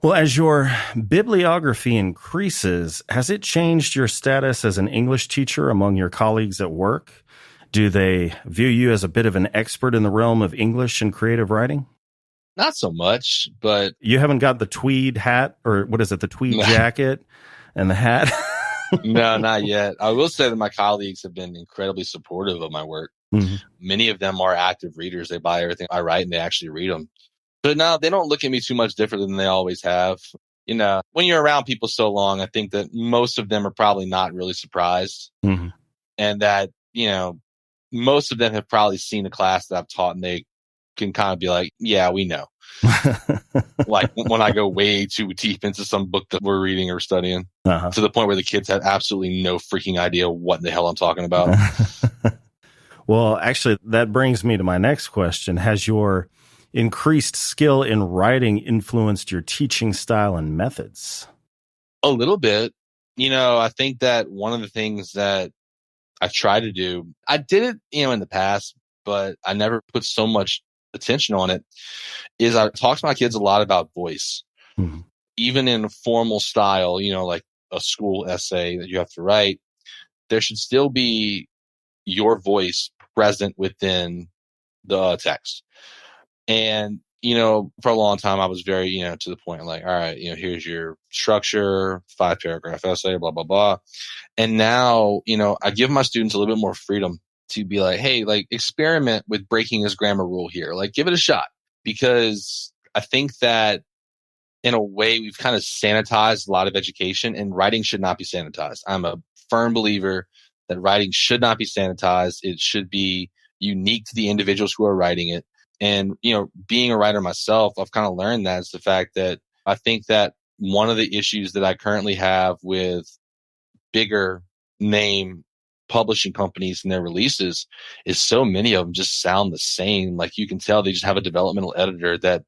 well, as your bibliography increases, has it changed your status as an English teacher among your colleagues at work? Do they view you as a bit of an expert in the realm of English and creative writing? Not so much, but... You haven't got the tweed hat, or what is it, the tweed jacket and the hat? No, not yet. I will say that my colleagues have been incredibly supportive of my work. Mm-hmm. Many of them are active readers. They buy everything I write and they actually read them. But no, they don't look at me too much different than they always have. When you're around people so long, I think that most of them are probably not really surprised. Mm-hmm. And that, most of them have probably seen the class that I've taught and they can kind of be like, yeah, we know. Like when I go way too deep into some book that we're reading or studying to the point where the kids have absolutely no freaking idea what the hell I'm talking about. Well, actually, that brings me to my next question. Has your increased skill in writing influenced your teaching style and methods? A little bit. I think that one of the things that I try to do, I did it, in the past, but I never put so much attention on it, is I talk to my kids a lot about voice. Mm-hmm. Even in a formal style, like a school essay that you have to write, there should still be your voice present within the text. And, for a long time, I was very, to the point, like, all right, here's your structure, 5-paragraph essay, blah, blah, blah. And now, I give my students a little bit more freedom to be like, hey, like experiment with breaking this grammar rule here. Like give it a shot, because I think that in a way we've kind of sanitized a lot of education, and writing should not be sanitized. I'm a firm believer that writing should not be sanitized. It should be unique to the individuals who are writing it. And, being a writer myself, I've kind of learned that is the fact that I think that one of the issues that I currently have with bigger name publishing companies and their releases is so many of them just sound the same. Like you can tell they just have a developmental editor that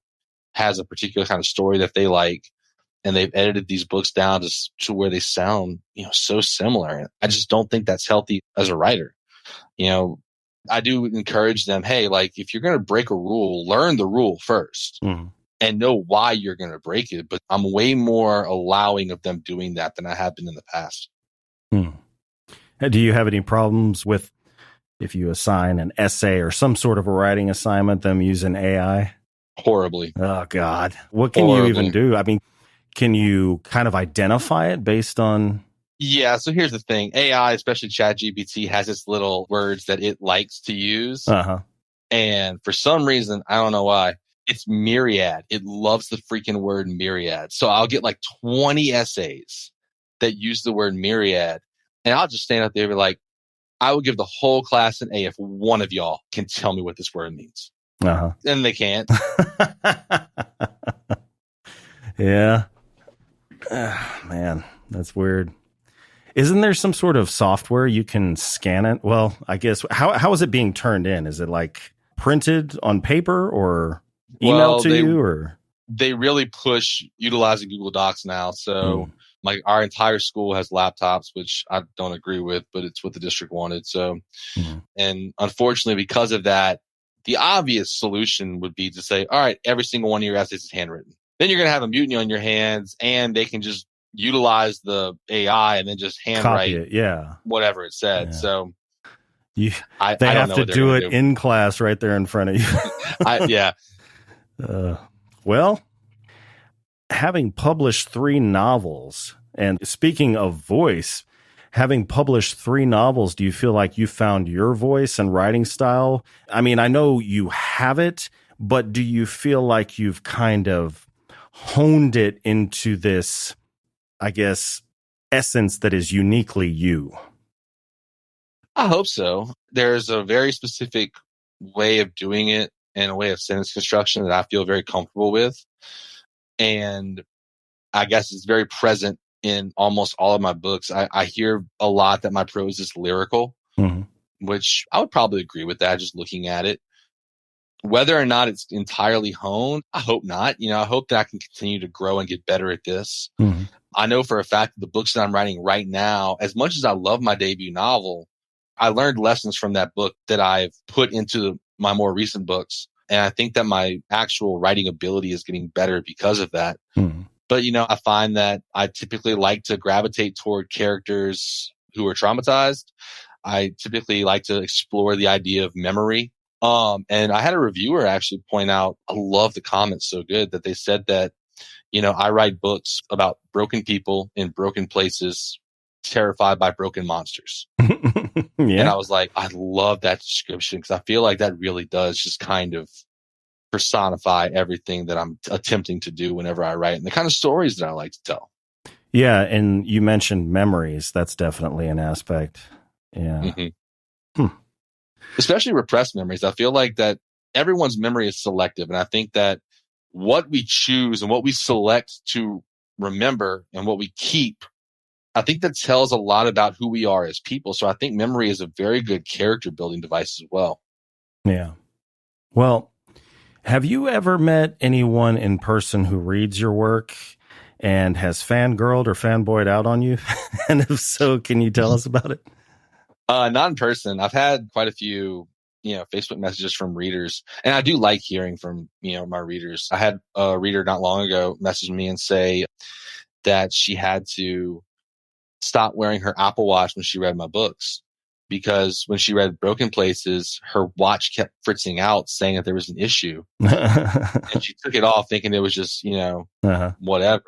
has a particular kind of story that they like, and they've edited these books down to where they sound, so similar. I just don't think that's healthy as a writer. I do encourage them, hey, like if you're going to break a rule, learn the rule first and know why you're going to break it. But I'm way more allowing of them doing that than I have been in the past. Do you have any problems with, if you assign an essay or some sort of a writing assignment, them using AI? Horribly. Oh, God. What can you even do? I mean, can you kind of identify it based on Yeah. So here's the thing. AI, especially ChatGPT, has its little words that it likes to use. Uh-huh. And for some reason, I don't know why, it's myriad. It loves the freaking word myriad. So I'll get like 20 essays that use the word myriad. And I'll just stand up there and be like, I would give the whole class an A if one of y'all can tell me what this word means. Uh-huh. And they can't. Yeah. Man, that's weird. Isn't there some sort of software you can scan it? Well, I guess, how is it being turned in? Is it like printed on paper or emailed to you? Or they really push utilizing Google Docs now. So like our entire school has laptops, which I don't agree with, but it's what the district wanted. So, and unfortunately, because of that, the obvious solution would be to say, all right, every single one of your essays is handwritten. Then you're going to have a mutiny on your hands, and they can just utilize the AI and then just handwrite it, whatever it said. Yeah. So they have to do it in class right there in front of you. Well, having published 3 novels, and speaking of voice, having published 3 novels, do you feel like you found your voice and writing style? I mean, I know you have it, but do you feel like you've kind of honed it into this, I guess, essence that is uniquely you? I hope so. There's a very specific way of doing it and a way of sentence construction that I feel very comfortable with. And I guess it's very present in almost all of my books. I hear a lot that my prose is lyrical, which I would probably agree with that, just looking at it. Whether or not it's entirely honed, I hope not. I hope that I can continue to grow and get better at this. I know for a fact that the books that I'm writing right now, as much as I love my debut novel, I learned lessons from that book that I've put into my more recent books. And I think that my actual writing ability is getting better because of that. But, I find that I typically like to gravitate toward characters who are traumatized. I typically like to explore the idea of memory. And I had a reviewer actually point out, I love the comments so good that they said that, I write books about broken people in broken places, terrified by broken monsters. And I was like, I love that description because I feel like that really does just kind of personify everything that I'm attempting to do whenever I write and the kind of stories that I like to tell. Yeah. And you mentioned memories. That's definitely an aspect. Yeah. Especially repressed memories. I feel like that everyone's memory is selective. And I think that what we choose and what we select to remember and what we keep, I think that tells a lot about who we are as people. So I think memory is a very good character building device as well. Yeah. Well, have you ever met anyone in person who reads your work and has fangirled or fanboyed out on you? And if so, can you tell us about it? Not in person. I've had quite a few, Facebook messages from readers, and I do like hearing from, my readers. I had a reader not long ago message me and say that she had to stop wearing her Apple Watch when she read my books because when she read Broken Places, her watch kept fritzing out saying that there was an issue. And she took it off thinking it was just, whatever.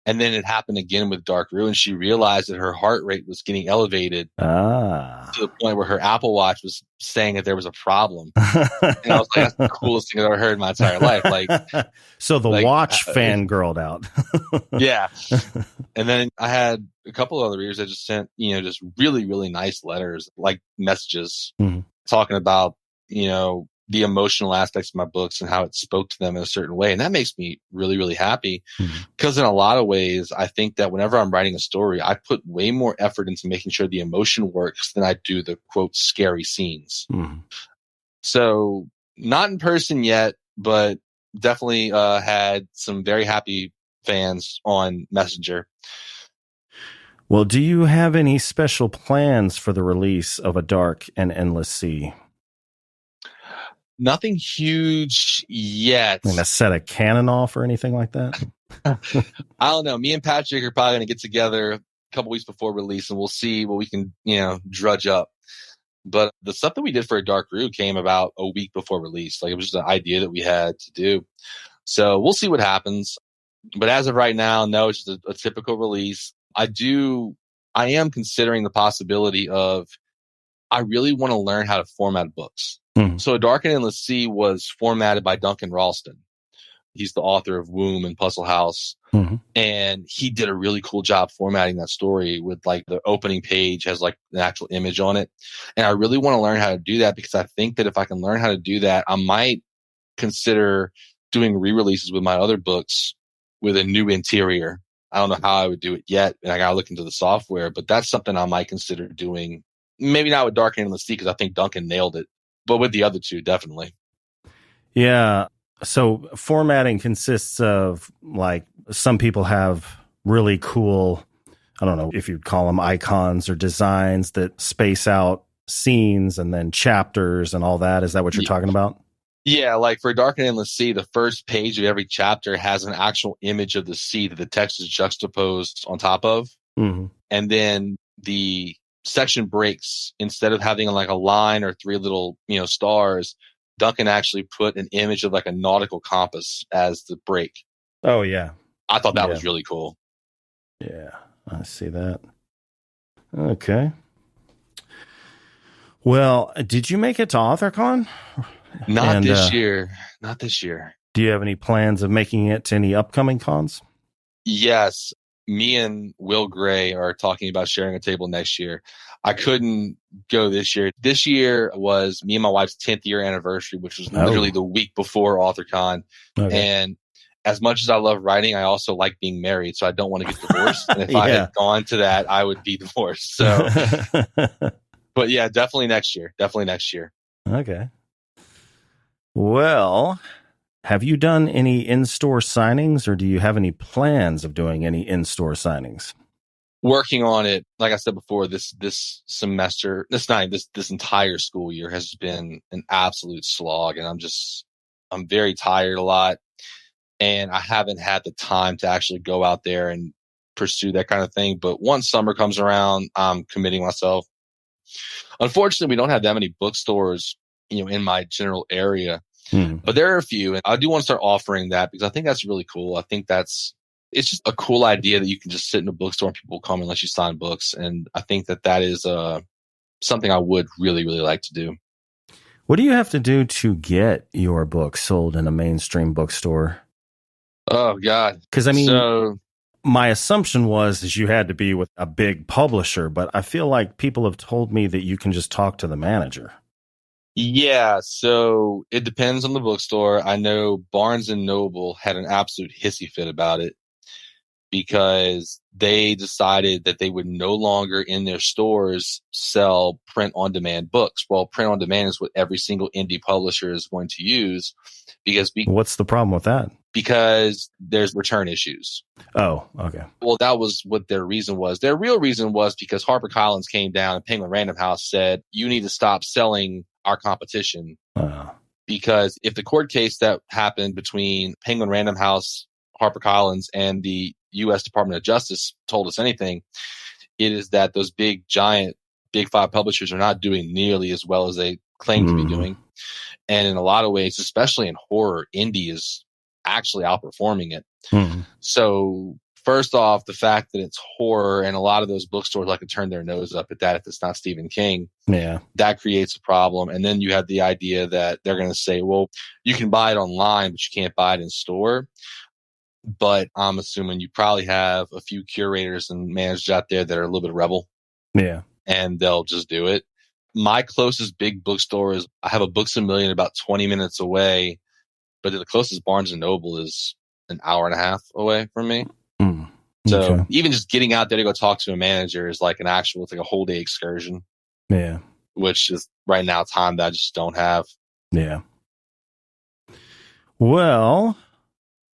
And then it happened again with Dark Ruin. She realized that her heart rate was getting elevated to the point where her Apple Watch was saying that there was a problem. And I was like, that's the coolest thing I've ever heard in my entire life. So the watch fangirled out. Yeah. And then I had a couple of other readers that just sent, just really, really nice letters, like messages talking about, the emotional aspects of my books and how it spoke to them in a certain way. And that makes me really, really happy because in a lot of ways, I think that whenever I'm writing a story, I put way more effort into making sure the emotion works than I do the quote scary scenes. So not in person yet, but definitely had some very happy fans on Messenger. Well, do you have any special plans for the release of A Dark and Endless Sea? Nothing huge yet. Like a set of cannon off or anything like that? I don't know. Me and Patrick are probably going to get together a couple weeks before release and we'll see what we can, drudge up. But the stuff that we did for A Dark Root came about a week before release. Like it was just an idea that we had to do. So we'll see what happens. But as of right now, no, it's just a typical release. I do I am considering the possibility of, I really want to learn how to format books. So A Dark and Endless Sea was formatted by Duncan Ralston. He's the author of Womb and Puzzle House. And he did a really cool job formatting that story with like the opening page has like an actual image on it. And I really want to learn how to do that because I think that if I can learn how to do that, I might consider doing re-releases with my other books with a new interior. I don't know how I would do it yet, and I got to look into the software, but that's something I might consider doing. Maybe not with Dark and Endless Sea because I think Duncan nailed it, but with the other two, definitely. Yeah. So formatting consists of like some people have really cool, I don't know if you'd call them icons or designs that space out scenes and then chapters and all that. Is that what you're talking about? Yeah, like for Dark and Endless Sea, the first page of every chapter has an actual image of the sea that the text is juxtaposed on top of. And then the section breaks. Instead of having like a line or three little, stars, Duncan actually put an image of like a nautical compass as the break. Oh, yeah. I thought that was really cool. Yeah, I see that. Okay. Well, did you make it to AuthorCon? Not this year. Not this year. Do you have any plans of making it to any upcoming cons? Yes. Me and Will Gray are talking about sharing a table next year. I couldn't go this year. This year was me and my wife's 10th year anniversary, which was literally the week before AuthorCon. And as much as I love writing, I also like being married, so I don't want to get divorced. And if I had gone to that, I would be divorced. So, but yeah, definitely next year. Definitely next year. Okay. Well, have you done any in-store signings, or do you have any plans of doing any in-store signings? Working on it. Like I said before, this semester, this entire school year has been an absolute slog, and I'm very tired a lot, and I haven't had the time to actually go out there and pursue that kind of thing. But once summer comes around, I'm committing myself. Unfortunately, we don't have that many bookstores, in my general area. But there are a few, and I do want to start offering that because I think that's really cool. I think it's just a cool idea that you can just sit in a bookstore and people come and let you sign books. And I think that is something I would really, really like to do. What do you have to do to get your book sold in a mainstream bookstore? Oh, God. Because, my assumption is you had to be with a big publisher, but I feel like people have told me that you can just talk to the manager. Yeah, so it depends on the bookstore. I know Barnes and Noble had an absolute hissy fit about it because they decided that they would no longer in their stores sell print-on-demand books. Well, print-on-demand is what every single indie publisher is going to use because... What's the problem with that? Because there's return issues. Oh, okay. Well, that was what their reason was. Their real reason was because HarperCollins came down and Penguin Random House said, you need to stop selling our competition. Because if the court case that happened between Penguin Random House, HarperCollins, and the U.S. Department of Justice told us anything, it is that those big five publishers are not doing nearly as well as they claim to be doing. And in a lot of ways, especially in horror, indie is actually outperforming it. So first off, the fact that it's horror and a lot of those bookstores like to turn their nose up at that if it's not Stephen King, that creates a problem. And then you have the idea that they're going to say, well, you can buy it online, but you can't buy it in store. But I'm assuming you probably have a few curators and managers out there that are a little bit rebel. Yeah. And they'll just do it. My closest big bookstore is, I have a Books A Million about 20 minutes away, but the closest Barnes and Noble is an hour and a half away from me. So even just getting out there to go talk to a manager is like it's like a whole day excursion. Yeah. Which is right now time that I just don't have. Yeah. Well,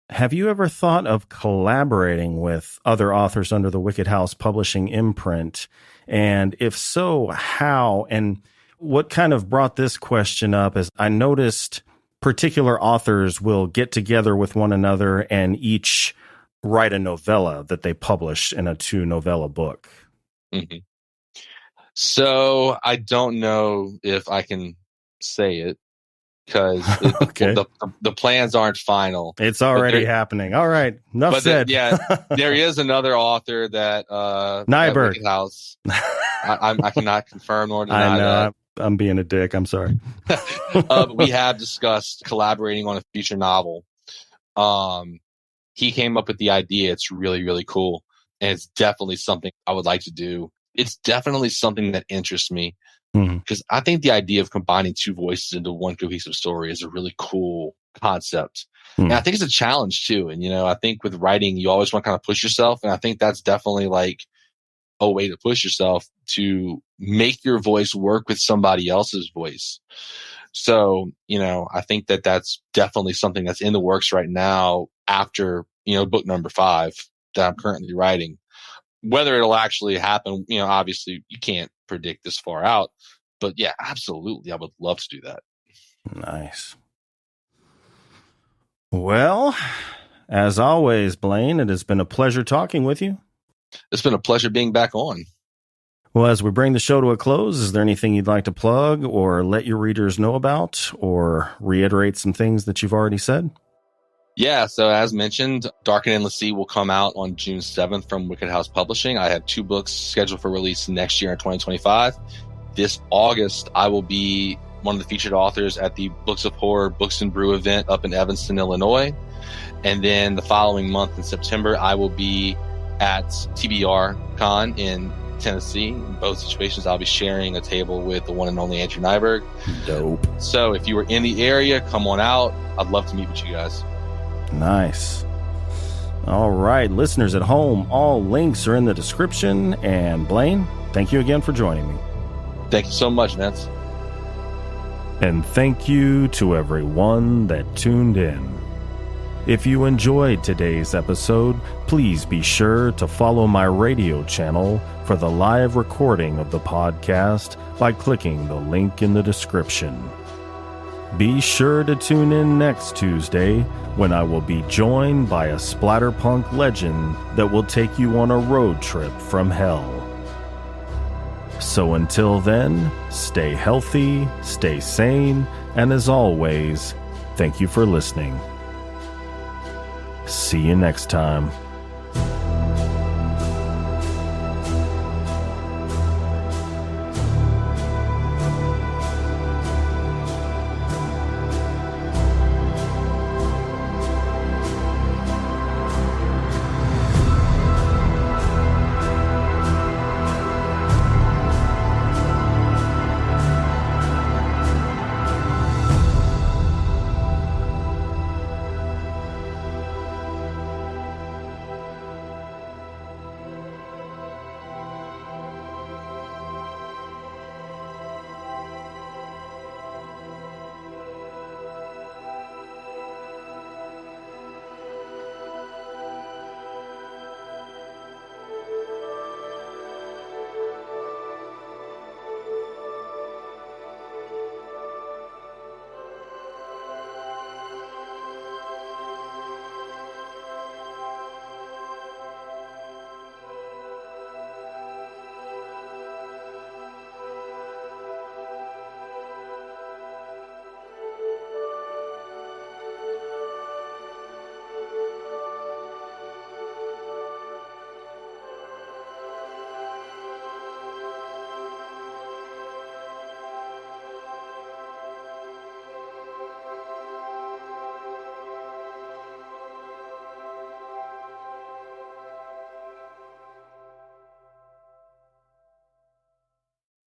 have you ever thought of collaborating with other authors under the Wicked House Publishing imprint? And if so, how? And what kind of brought this question up is I noticed particular authors will get together with one another and each write a novella that they publish in a 2-novella book. So I don't know if I can say it because Okay. the plans aren't final. It's already happening. All right. Enough said. There is another author that Nyberg. Wicked House. I cannot confirm nor deny I know. that. I'm being a dick. I'm sorry. But we have discussed collaborating on a future novel. He came up with the idea. It's really, really cool. And it's definitely something I would like to do. It's definitely something that interests me because I think the idea of combining two voices into one cohesive story is a really cool concept. And I think it's a challenge too. And, I think with writing, you always want to kind of push yourself. And I think that's definitely like a way to push yourself to make your voice work with somebody else's voice. So, I think that that's definitely something that's in the works right now after, book number 5 that I'm currently writing. Whether it'll actually happen, obviously you can't predict this far out, but yeah, absolutely. I would love to do that. Nice. Well, as always, Blaine, it has been a pleasure talking with you. It's been a pleasure being back on. Well, as we bring the show to a close, is there anything you'd like to plug or let your readers know about or reiterate some things that you've already said? Yeah, so as mentioned, Dark and Endless Sea will come out on June 7th from Wicked House Publishing. I have 2 books scheduled for release next year in 2025. This August, I will be one of the featured authors at the Books of Horror Books and Brew event up in Evanston, Illinois. And then the following month in September, I will be at TBR Con in Tennessee. In both situations, I'll be sharing a table with the one and only Andrew Nyberg. Dope. So if you were in the area, come on out. I'd love to meet with you guys. Nice. All right, listeners at home, all links are in the description. And Blaine, thank you again for joining me. Thank you so much, Vince. And thank you to everyone that tuned in. If you enjoyed today's episode, please be sure to follow my radio channel for the live recording of the podcast by clicking the link in the description. Be sure to tune in next Tuesday when I will be joined by a splatterpunk legend that will take you on a road trip from hell. So until then, stay healthy, stay sane, and as always, thank you for listening. See you next time.